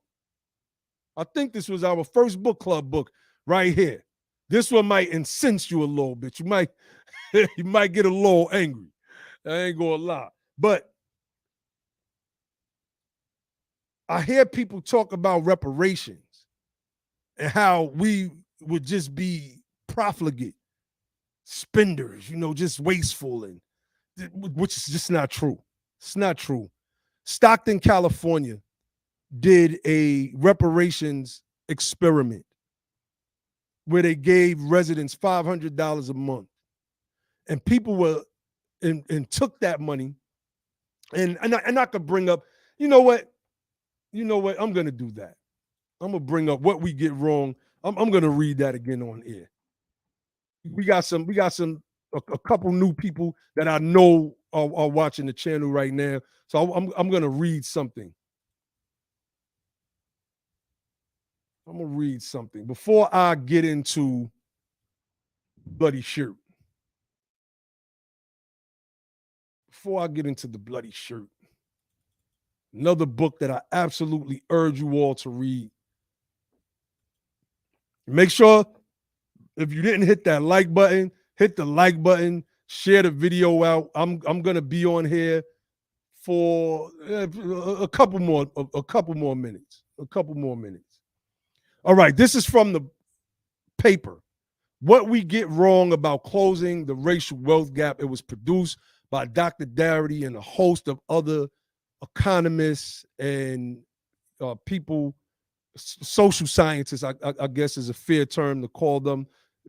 I think this was our first book club book right here. This one might incense you a little bit. You might get a little angry. I ain't gonna lie. But I hear people talk about reparations and how we would just be profligate, spenders, just wasteful, and which is just not true. It's not true. Stockton, California did a reparations experiment where they gave residents $500 a month, and people were and took that money, and I could bring up, you know what, I'm gonna do that. I'm gonna bring up what we get wrong. I'm gonna read that again on air. We got a couple new people that I know are watching the channel right now, so I'm gonna read something. I'm gonna read something before I get into Bloody Shirt. Before I get into the Bloody Shirt, another book that I absolutely urge you all to read. Make sure if you didn't hit that like button, hit the like button, share the video out. I'm gonna be on here for a couple more minutes. All right, this is from the paper. What We Get Wrong About Closing the Racial Wealth Gap. It was produced by Dr. Darity and a host of other economists and people, social scientists, I guess is a fair term to call them,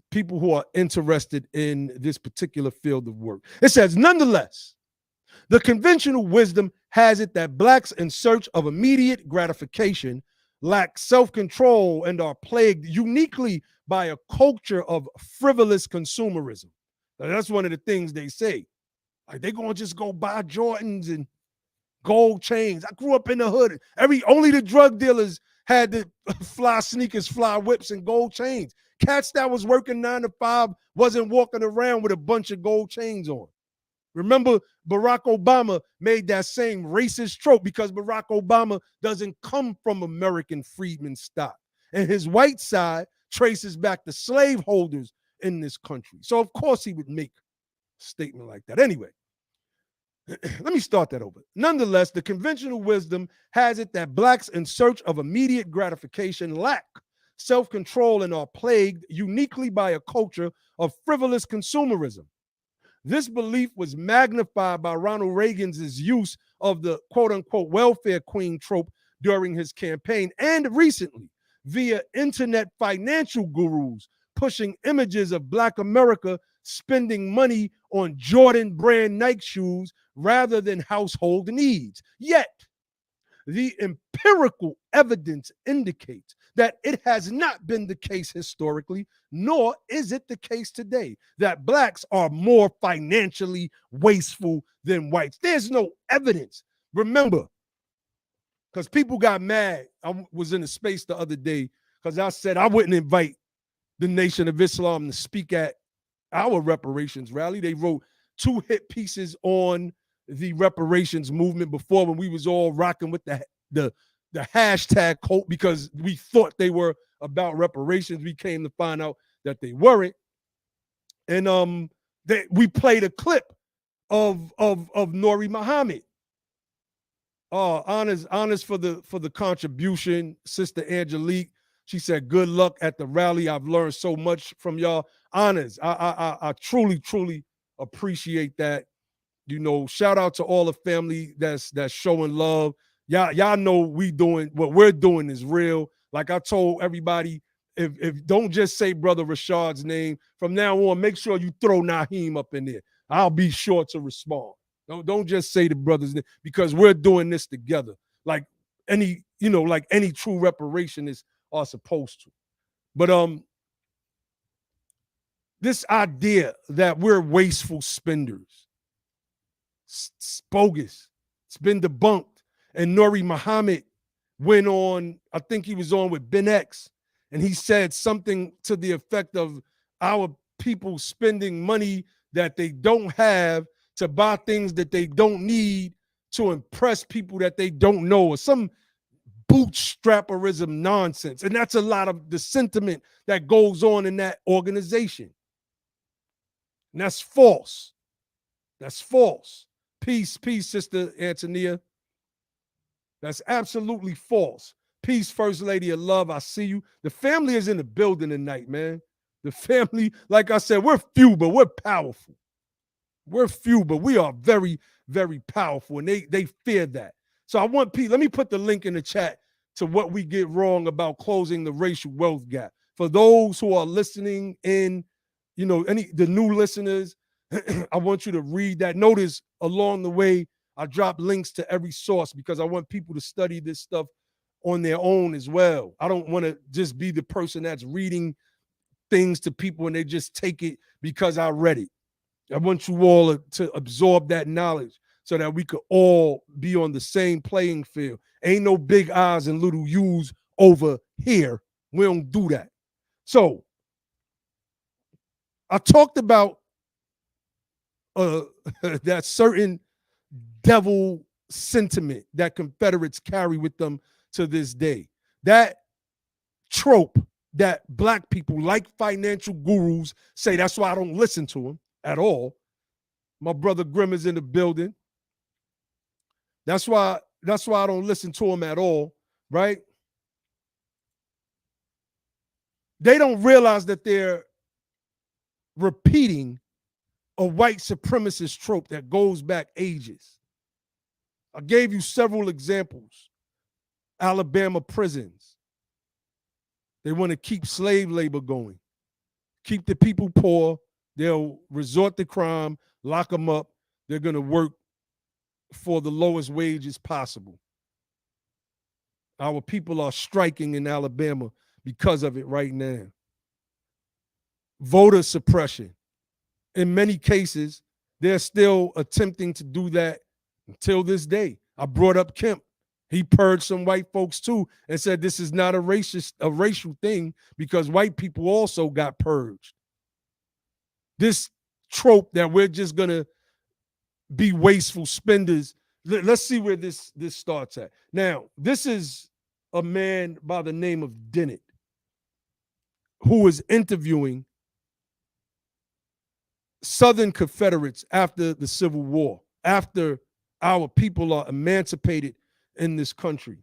people who are interested in this particular field of work. It says, nonetheless, The conventional wisdom has it that blacks in search of immediate gratification lack self-control and are plagued uniquely by a culture of frivolous consumerism. Now, that's one of the things they say. Like, they gonna just go buy Jordans and gold chains. I grew up in the hood. Only the drug dealers had the fly sneakers, fly whips, and gold chains. Cats that was working 9 to 5 wasn't walking around with a bunch of gold chains on. Remember, Barack Obama made that same racist trope because Barack Obama doesn't come from American freedman stock. And his white side traces back to slaveholders in this country. So, of course, he would make a statement like that. Anyway, let me start that over. Nonetheless, the conventional wisdom has it that blacks in search of immediate gratification lack self-control and are plagued uniquely by a culture of frivolous consumerism. This belief was magnified by Ronald Reagan's use of the quote-unquote welfare queen trope during his campaign, and recently via internet financial gurus pushing images of Black America spending money on Jordan brand Nike shoes rather than household needs. Yet, the empirical evidence indicates that it has not been the case historically, nor is it the case today, that blacks are more financially wasteful than whites. There's no evidence. Remember, because people got mad. I was in a space the other day because I said I wouldn't invite the Nation of Islam to speak at our reparations rally. They wrote 2 hit pieces on the reparations movement before, when we was all rocking with the hashtag cult because we thought they were about reparations. We came to find out that they weren't. And we played a clip of Nori Muhammad. Honors for the contribution, Sister Angelique. She said, "Good luck at the rally. I've learned so much from y'all." Honors. I truly appreciate that. You know, shout out to all the family that's showing love. Y'all know what we're doing is real. Like I told everybody, if don't just say Brother Rashad's name. From now on, make sure you throw Naheem up in there. I'll be sure to respond. Don't just say the brother's name, because we're doing this together. Like any true reparationists are supposed to. But this idea that we're wasteful spenders, it's bogus. It's been debunked. And Nori Muhammad went on, I think he was on with Ben X, and he said something to the effect of our people spending money that they don't have to buy things that they don't need to impress people that they don't know, or some bootstrapperism nonsense. And that's a lot of the sentiment that goes on in that organization. And that's false. That's false. Peace, Sister Antonia. That's absolutely false. Peace, First Lady of Love. I see you. The family is in the building tonight, man. The family, like I said, we're few, but we're powerful. We're few, but we are very, very powerful, and they fear that. So I want Pete, let me put the link in the chat to what we get wrong about closing the racial wealth gap. For those who are listening in, the new listeners, I want you to read that. Notice along the way, I drop links to every source because I want people to study this stuff on their own as well. I don't want to just be the person that's reading things to people and they just take it because I read it. I want you all to absorb that knowledge so that we could all be on the same playing field. Ain't no big I's and little U's over here. We don't do that. So I talked about that certain devil sentiment that Confederates carry with them to this day. That trope that Black people, like financial gurus, say, that's why I don't listen to them at all. My brother Grimm is in the building. That's why I don't listen to him at all, right? They don't realize that they're repeating a white supremacist trope that goes back ages. I gave you several examples. Alabama prisons. They want to keep slave labor going, keep the people poor. They'll resort to crime, lock them up. They're going to work for the lowest wages possible. Our people are striking in Alabama because of it right now. Voter suppression. In many cases, they're still attempting to do that until this day. I brought up Kemp. He purged some white folks too and said this is not a racial thing because white people also got purged. This trope that we're just gonna be wasteful spenders. Let's see where this starts at. Now, this is a man by the name of Dennett who is interviewing Southern Confederates after the Civil War, after our people are emancipated in this country.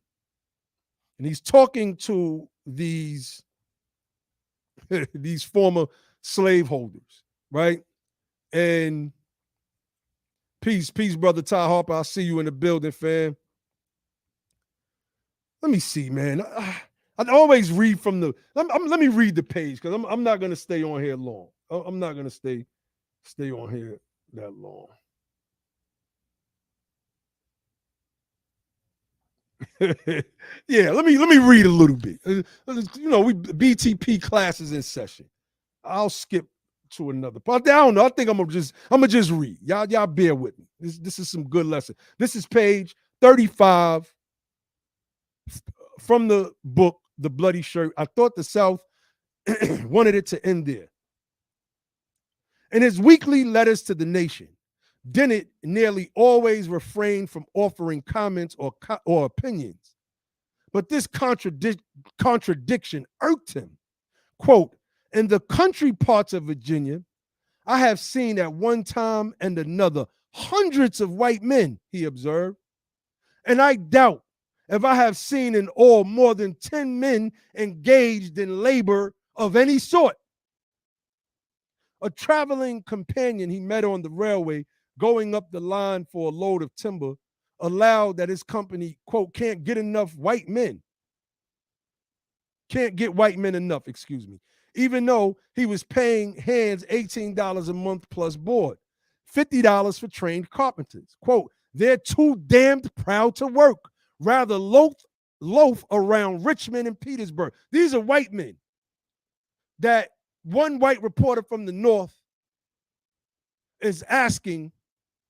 And he's talking to these former slaveholders, right? And peace, brother Ty Harper. I'll see you in the building, fam. Let me see, man. I always read from the. Let me read the page because I'm not gonna stay on here long. I'm not gonna stay on here that long. Yeah, let me read a little bit. You know, we BTP classes in session. I'll skip to another part. I don't know. I think I'm gonna just read. Y'all bear with me. This is some good lesson. This is page 35 from the book, The Bloody Shirt. I thought the South wanted it to end there. In his weekly letters to the nation, Dennett nearly always refrained from offering comments or opinions. But this contradiction irked him. Quote, in the country parts of Virginia, I have seen at one time and another hundreds of white men, he observed. And I doubt if I have seen in all more than 10 men engaged in labor of any sort. A traveling companion he met on the railway going up the line for a load of timber allowed that his company, quote, can't get white men enough, even though he was paying hands $18 a month plus board, $50 for trained carpenters. Quote, they're too damned proud to work, rather loaf around Richmond and Petersburg. These are white men that one white reporter from the North is asking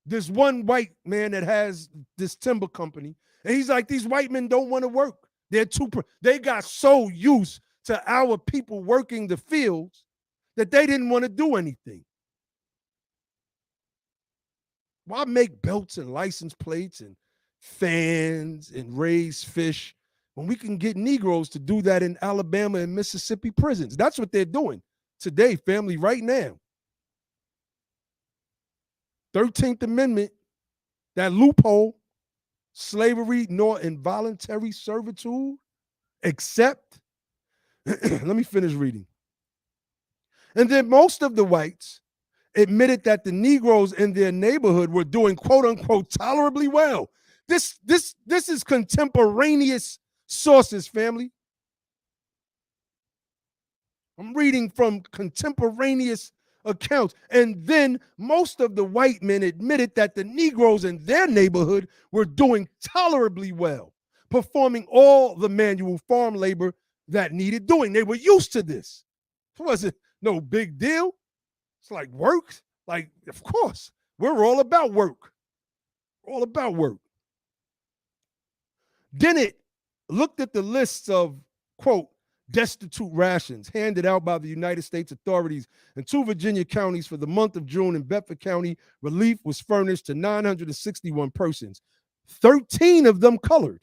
this one white man that has this timber company. And he's like, these white men don't want to work. They got so used to our people working the fields that they didn't want to do anything. Why make belts and license plates and fans and raise fish when we can get Negroes to do that in Alabama and Mississippi prisons? That's what they're doing today, family, right now. 13th Amendment, that loophole, slavery nor involuntary servitude, except, let me finish reading. And then most of the whites admitted that the Negroes in their neighborhood were doing, quote unquote, tolerably well. This is contemporaneous sources, family. I'm reading from contemporaneous accounts. And then most of the white men admitted that the Negroes in their neighborhood were doing tolerably well, performing all the manual farm labor that needed doing. They were used to this. It wasn't no big deal. It's like work. Like, of course, we're all about work. All about work. Dennett looked at the lists of, quote, destitute rations handed out by the United States authorities in 2 Virginia counties for the month of June. In Bedford County, relief was furnished to 961 persons, 13 of them colored.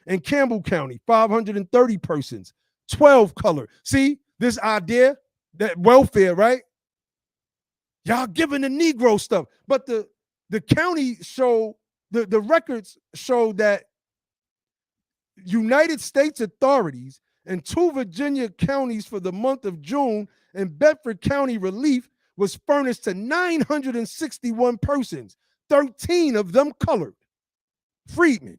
In Campbell County, 530 persons, 12 colored. See this idea, that welfare, right? Y'all giving the Negro stuff. But the county show, the records show that United States authorities in 2 Virginia counties for the month of June, and Bedford County relief was furnished to 961 persons, 13 of them colored, freedmen.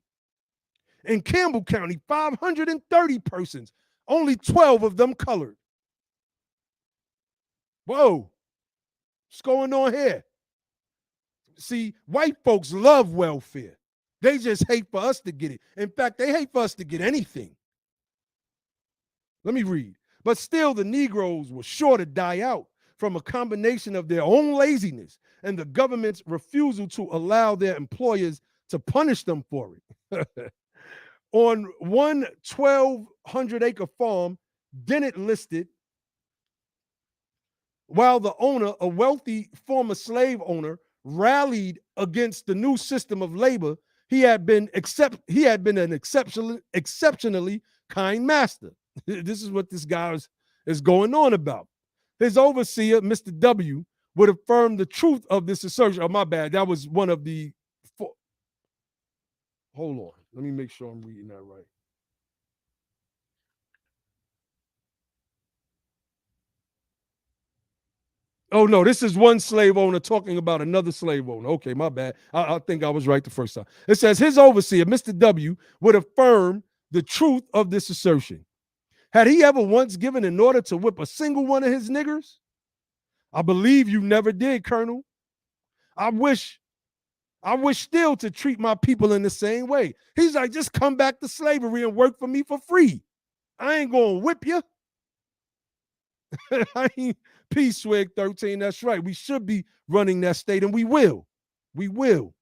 In Campbell County, 530 persons, only 12 of them colored. Whoa, what's going on here? See, white folks love welfare. They just hate for us to get it. In fact, they hate for us to get anything. Let me read. But still, the Negroes were sure to die out from a combination of their own laziness and the government's refusal to allow their employers to punish them for it. On one 1,200-acre farm, Dennett listed, while the owner, a wealthy former slave owner, rallied against the new system of labor, he had been an exceptionally kind master. This is what this guy is going on about. His overseer, Mr. W, would affirm the truth of this assertion. Oh, my bad. That was one of the four. Hold on. Let me make sure I'm reading that right. Oh, no, this is one slave owner talking about another slave owner. Okay, my bad. I think I was right the first time. It says his overseer, Mr. W, would affirm the truth of this assertion. Had he ever once given an order to whip a single one of his niggers? I believe you never did, Colonel. I wish still to treat my people in the same way. He's like, just come back to slavery and work for me for free. I ain't going to whip you. I mean, Peace Swig 13, that's right. We should be running that state, and we will. We will.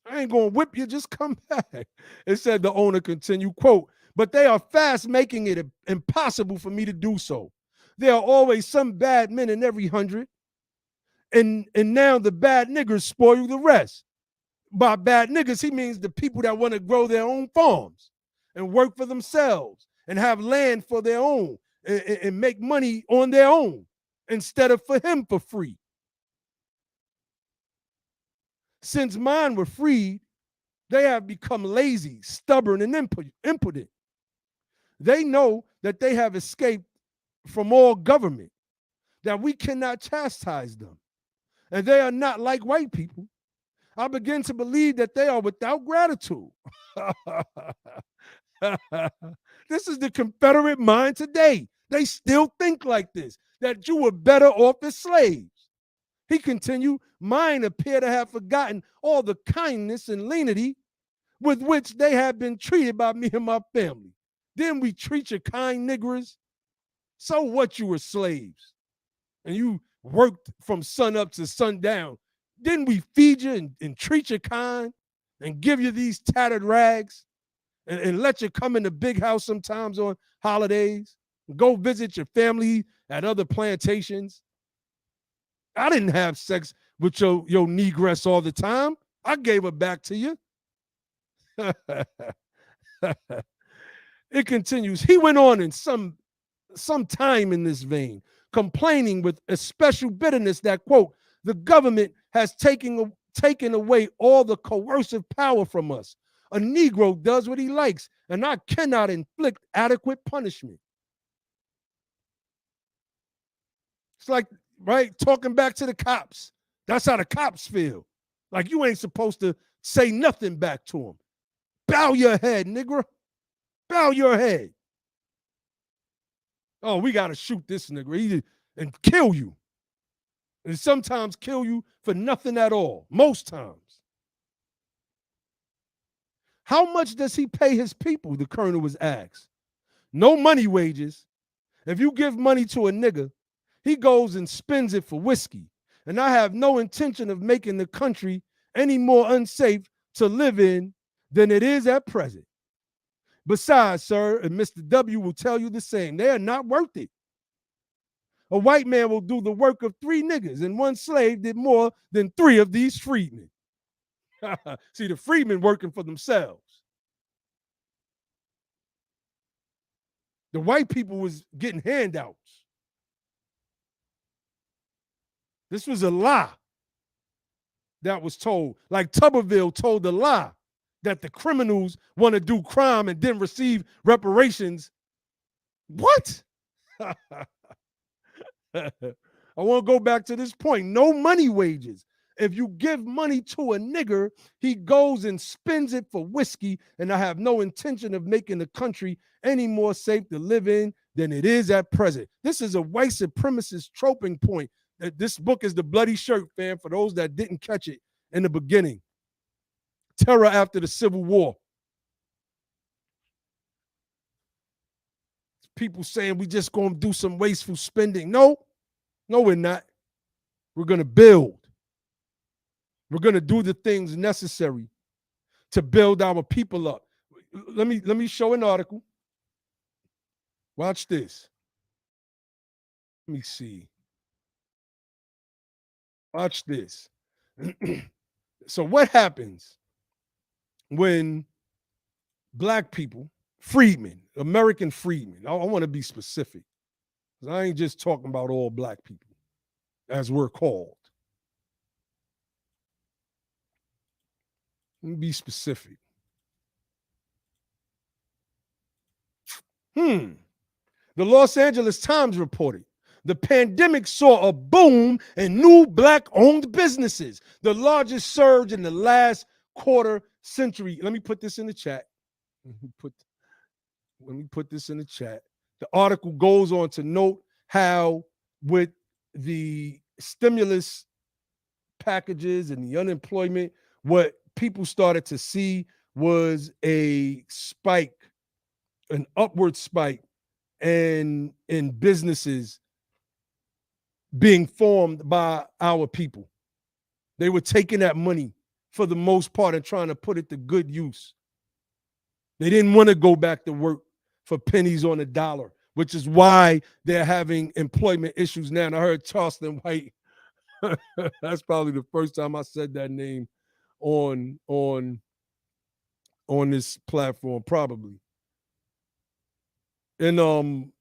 I ain't going to whip you, just come back. It said the owner continued, quote, but they are fast making it impossible for me to do so. There are always some bad men in every 100. And now the bad niggers spoil the rest. By bad niggers, he means the people that want to grow their own farms and work for themselves and have land for their own and make money on their own instead of for him for free. Since mine were freed, they have become lazy, stubborn, and impotent. They know that they have escaped from all government, that we cannot chastise them. And they are not like white people. I begin to believe that they are without gratitude. This is the Confederate mind today. They still think like this, that you were better off as slaves. He continued, mine appear to have forgotten all the kindness and lenity with which they have been treated by me and my family. Didn't we treat you kind niggers? So what, you were slaves and you worked from sun up to sundown. Didn't we feed you and treat you kind and give you these tattered rags and let you come in the big house sometimes on holidays and go visit your family at other plantations? I didn't have sex with your negress all the time. I gave her back to you. It continues. He went on in some time in this vein, complaining with especial bitterness that, quote, the government has taken away all the coercive power from us. A Negro does what he likes, and I cannot inflict adequate punishment. It's like, right, talking back to the cops. That's how the cops feel. Like you ain't supposed to say nothing back to them. Bow your head, nigger. Bow your head. Oh, we got to shoot this nigger and kill you. And sometimes kill you for nothing at all. Most times. How much does he pay his people? The colonel was asked. No money wages. If you give money to a nigger, he goes and spends it for whiskey. And I have no intention of making the country any more unsafe to live in than it is at present. Besides, sir, and Mr. W will tell you the same, they are not worth it. A white man will do the work of 3 niggas, and 1 slave did more than 3 of these freedmen. See, the freedmen working for themselves. The white people was getting handouts. This was a lie that was told. Like Tuberville told the lie that the criminals want to do crime and then receive reparations. What? I want to go back to this point. No money wages. If you give money to a nigger, he goes and spends it for whiskey, and I have no intention of making the country any more safe to live in than it is at present. This is a white supremacist troping point. This book is The Bloody Shirt, fam, for those that didn't catch it in the beginning. terror after the Civil War. People saying we just going to do some wasteful spending. No, we're not. We're going to build. We're going to do the things necessary to build our people up. Let me show an article. Watch this. Let me see. Watch this. So what happens when black people, freedmen, American freedmen, I want to be specific, because I ain't just talking about all black people, as we're called. Let me be specific. The Los Angeles Times reported the pandemic saw a boom in new black-owned businesses, the largest surge in the last quarter century. Let me put this in the chat. Let me put this in the chat. The article goes on to note how with the stimulus packages and the unemployment, what people started to see was a spike, an upward spike in businesses being formed by our people. They were taking that money for the most part and trying to put it to good use. They didn't want to go back to work for pennies on a dollar, which is why they're having employment issues now. And I heard Charleston White. That's probably the first time I said that name on this platform, probably. And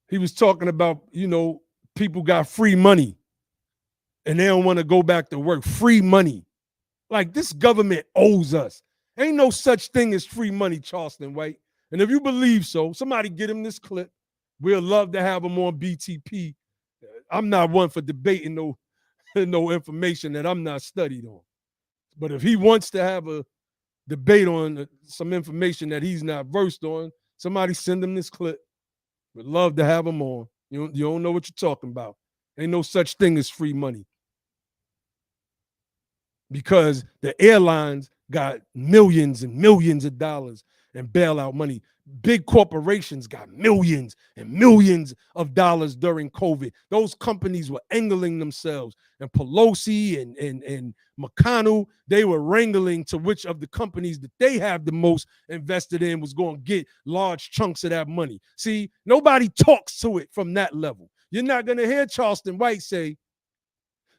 he was talking about, people got free money and they don't want to go back to work. Free money. Like, this government owes us. Ain't no such thing as free money, Charleston White. And if you believe so, somebody get him this clip. We'll love to have him on BTP. I'm not one for debating no information that I'm not studied on. But if he wants to have a debate on some information that he's not versed on, somebody send him this clip. We'd love to have him on. You don't know what you're talking about. Ain't no such thing as free money. Because the airlines got millions and millions of dollars in bailout money. Big corporations got millions and millions of dollars during COVID. Those companies were angling themselves. And Pelosi and McConnell, they were wrangling to which of the companies that they have the most invested in was going to get large chunks of that money. See, nobody talks to it from that level. You're not going to hear Charleston White say,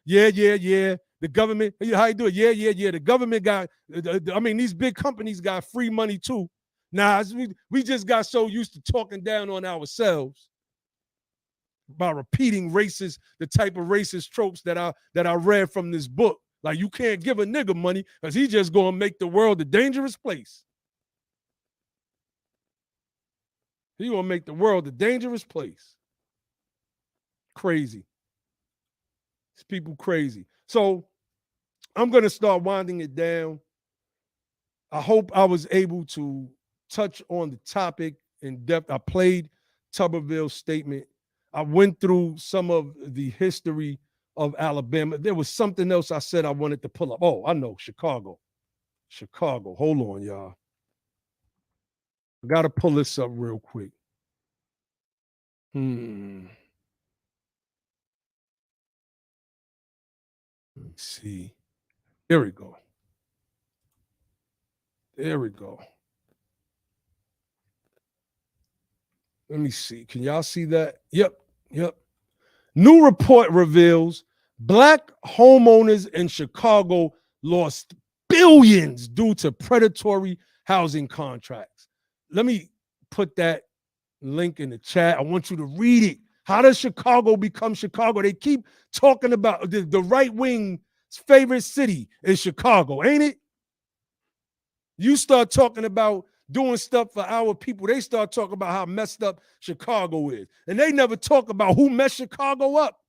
yeah. The government, how you do it? Yeah. The government got, these big companies got free money too. Nah, we just got so used to talking down on ourselves by repeating the type of racist tropes that I read from this book. Like, you can't give a nigga money because he's just going to make the world a dangerous place. He going to make the world a dangerous place. Crazy. These people crazy. So I'm going to start winding it down. I hope I was able to touch on the topic in depth. I played Tuberville's statement. I went through some of the history of Alabama. There was something else I said I wanted to pull up. Oh, I know, Chicago. Hold on, y'all. I got to pull this up real quick. Let me see. There we go. Let me see. Can y'all see that? Yep. New report reveals black homeowners in Chicago lost billions due to predatory housing contracts. Let me put that link in the chat. I want you to read it. How does Chicago become Chicago? They keep talking about the right wing's favorite city is Chicago, ain't it? You start talking about doing stuff for our people, they start talking about how messed up Chicago is. And they never talk about who messed Chicago up.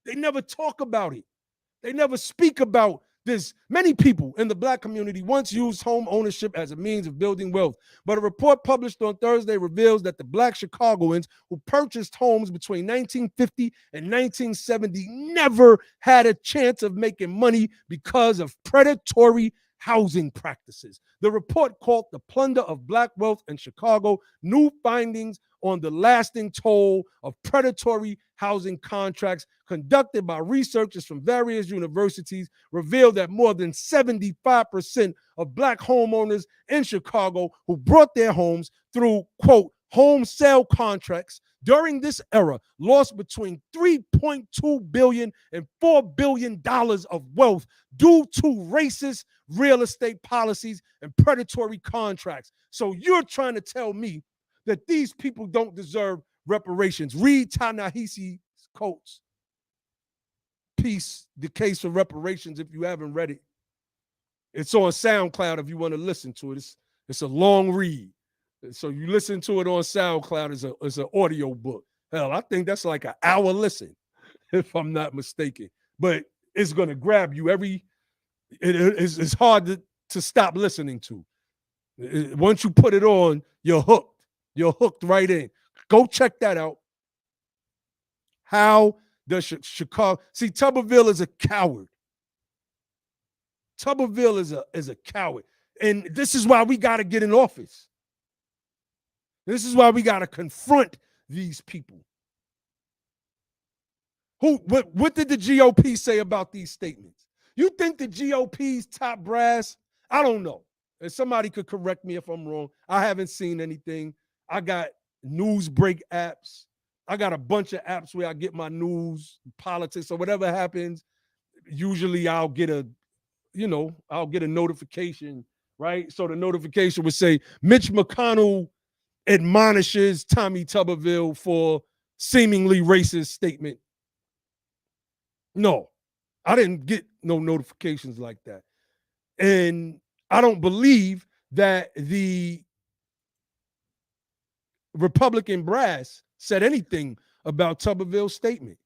They never talk about it. They never speak about There's many people in the Black community once used home ownership as a means of building wealth, but a report published on Thursday reveals that the Black Chicagoans who purchased homes between 1950 and 1970 never had a chance of making money because of predatory housing practices. The report, called The Plunder of Black Wealth in Chicago, New Findings on the Lasting Toll of Predatory Housing Contracts, conducted by researchers from various universities, revealed that more than 75% of Black homeowners in Chicago who bought their homes through, quote, home sale contracts during this era lost between $3.2 billion and $4 billion of wealth due to racist real estate policies and predatory contracts. So you're trying to tell me that these people don't deserve reparations? Read Ta-Nehisi's Coates' piece, The Case for Reparations, if you haven't read it. It's on SoundCloud if you want to listen to it. It's a long read. So you listen to it on SoundCloud as an audio book. Hell, I think that's like an hour listen, if I'm not mistaken. But it's going to grab you it's hard to stop listening to. Once you put it on, you're hooked. You're hooked right in. Go check that out. How does Chicago... See, Tuberville is a coward. Tuberville is a coward. And this is why we got to get in office. This is why we got to confront these people. What did the GOP say about these statements? You think the GOP's top brass? I don't know. And somebody could correct me if I'm wrong. I haven't seen anything. I got news break apps. I got a bunch of apps where I get my news, politics, or whatever happens. Usually I'll get a notification, right? So the notification would say, Mitch McConnell admonishes Tommy Tuberville for seemingly racist statement. No, I didn't get no notifications like that. And I don't believe that the Republican brass said anything about Tuberville's statement.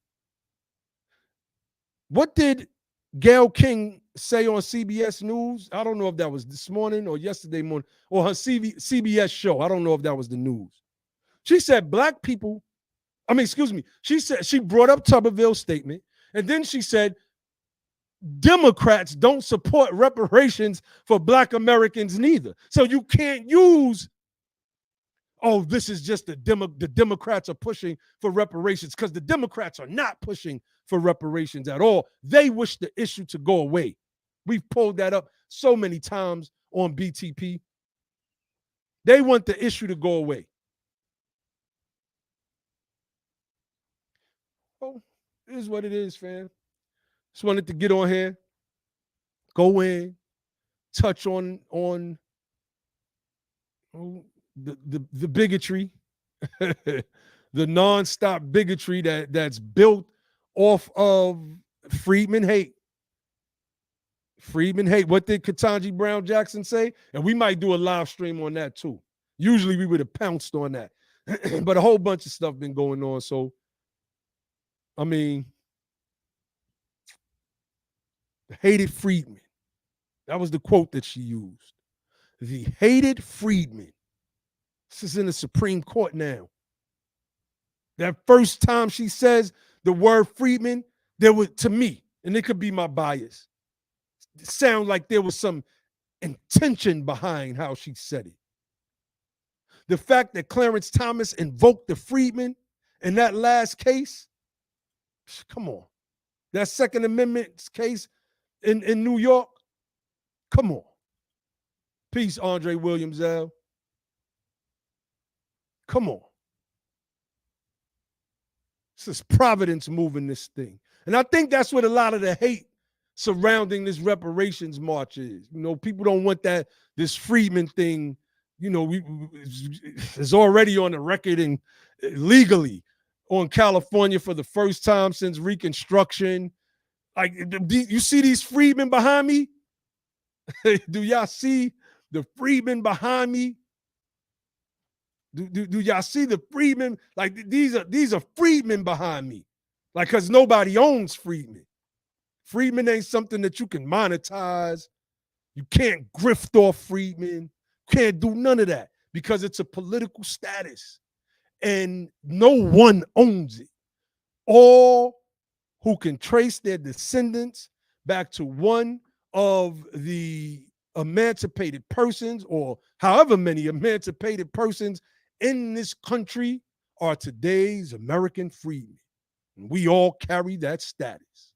What did Gayle King say on CBS News? I don't know if that was this morning or yesterday morning or her CBS show. I don't know if that was the news. She said she said she brought up Tuberville's statement, and then she said Democrats don't support reparations for Black Americans neither. So you can't use, oh, this is just the Democrats are pushing for reparations, because the Democrats are not pushing for reparations at all. They wish the issue to go away. We've pulled that up so many times on BTP. They want the issue to go away. Oh, it is what it is, fam. Just wanted to get on here, go in, touch on the bigotry, the nonstop bigotry that's built off of Freedman hate. Freedman hate. What did Ketanji Brown Jackson say? And we might do a live stream on that too. Usually we would have pounced on that. But a whole bunch of stuff been going on. So, I mean, hated Freedman. That was the quote that she used. The hated Freedman. This is in the Supreme Court now. That first time she says the word Freedman, there was, to me, and it could be my bias, it sounds like there was some intention behind how she said it. The fact that Clarence Thomas invoked the Freedman in that last case, come on. That Second Amendment case in New York, come on. Peace, Andre Williams L. Come on. This is Providence moving this thing. And I think that's what a lot of the hate surrounding this reparations march is. You know, people don't want this Freedman thing, you know, is already on the record and legally on California for the first time since Reconstruction. Like, you see these freedmen behind me? Do y'all see the freedmen behind me? Do y'all see the freedmen? Like, these are freedmen behind me. Like, because nobody owns freedmen. Freedmen ain't something that you can monetize. You can't grift off freedmen. Can't do none of that because it's a political status and no one owns it. All who can trace their descendants back to one of the emancipated persons or however many emancipated persons in this country are today's American freedmen. And we all carry that status.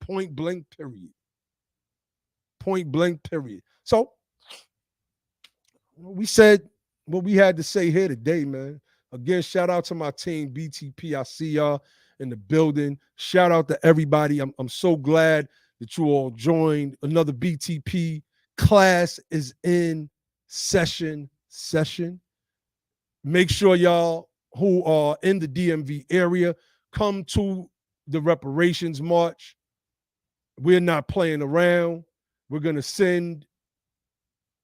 Point blank, period. Point blank, period. So we said what we had to say here today, man. Again, shout out to my team, BTP. I see y'all in the building. Shout out to everybody. I'm so glad that you all joined. Another BTP class is in session. Make sure y'all who are in the DMV area come to the Reparations March. We're not playing around. We're going to send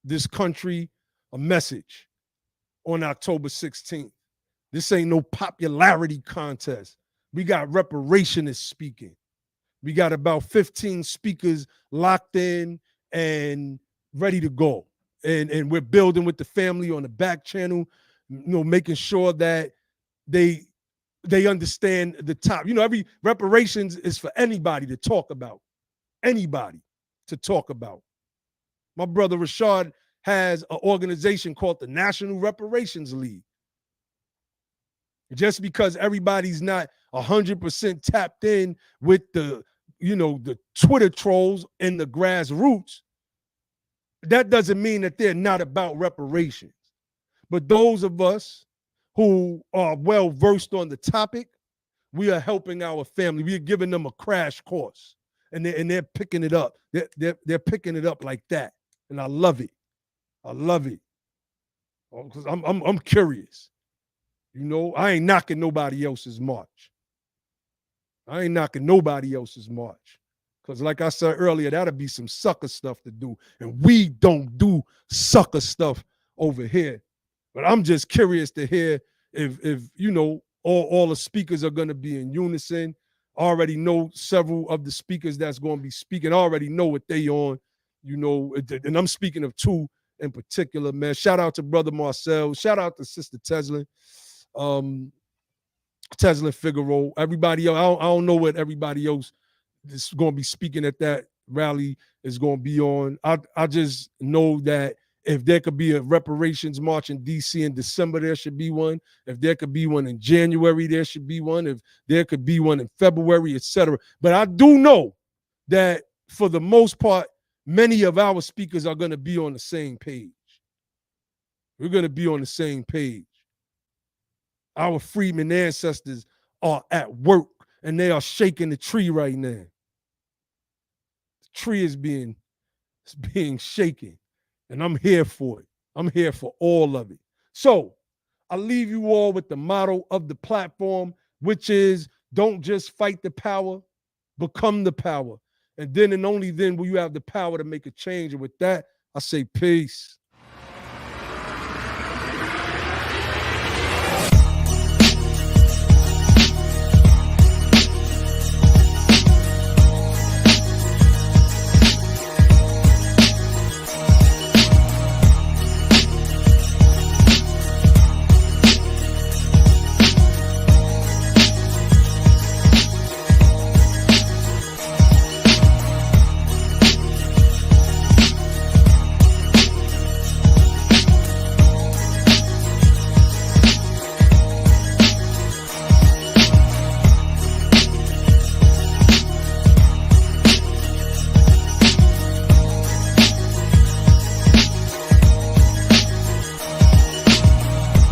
this country a message on October 16th. This ain't no popularity contest. We got reparationists speaking. We got about 15 speakers locked in and ready to go. And we're building with the family on the back channel, making sure that they understand the top. Every reparations is for anybody to talk about. Anybody to talk about. My brother Rashad has an organization called the National Reparations League. Just because everybody's not 100% tapped in with the Twitter trolls and the grassroots, that doesn't mean that they're not about reparations. But those of us who are well versed on the topic, we are helping our family. We are giving them a crash course, and they're picking it up. They're picking it up like that, and I love it. I love it because I'm curious. I ain't knocking nobody else's march. I ain't knocking nobody else's march. Because like I said earlier, that'll be some sucker stuff to do. And we don't do sucker stuff over here. But I'm just curious to hear if all the speakers are going to be in unison. I already know several of the speakers that's going to be speaking. I already know what they on, and I'm speaking of two in particular, man. Shout out to Brother Marcel. Shout out to Sister Teslin. Teslin Figaro. Everybody else, I don't know what everybody else is going to be speaking at that rally is going to be on. I just know that if there could be a reparations march in DC in December, there should be one. If there could be one in January, there should be one. If there could be one in February, etc. But I do know that for the most part, many of our speakers are going to be on the same page. We're going to be on the same page. Our freedmen ancestors are at work and they are shaking the tree right now. The tree is being shaken, and I'm here for it. I'm here for all of it. So I leave you all with the motto of the platform, which is don't just fight the power, become the power. And then and only then will you have the power to make a change. And with that, I say peace.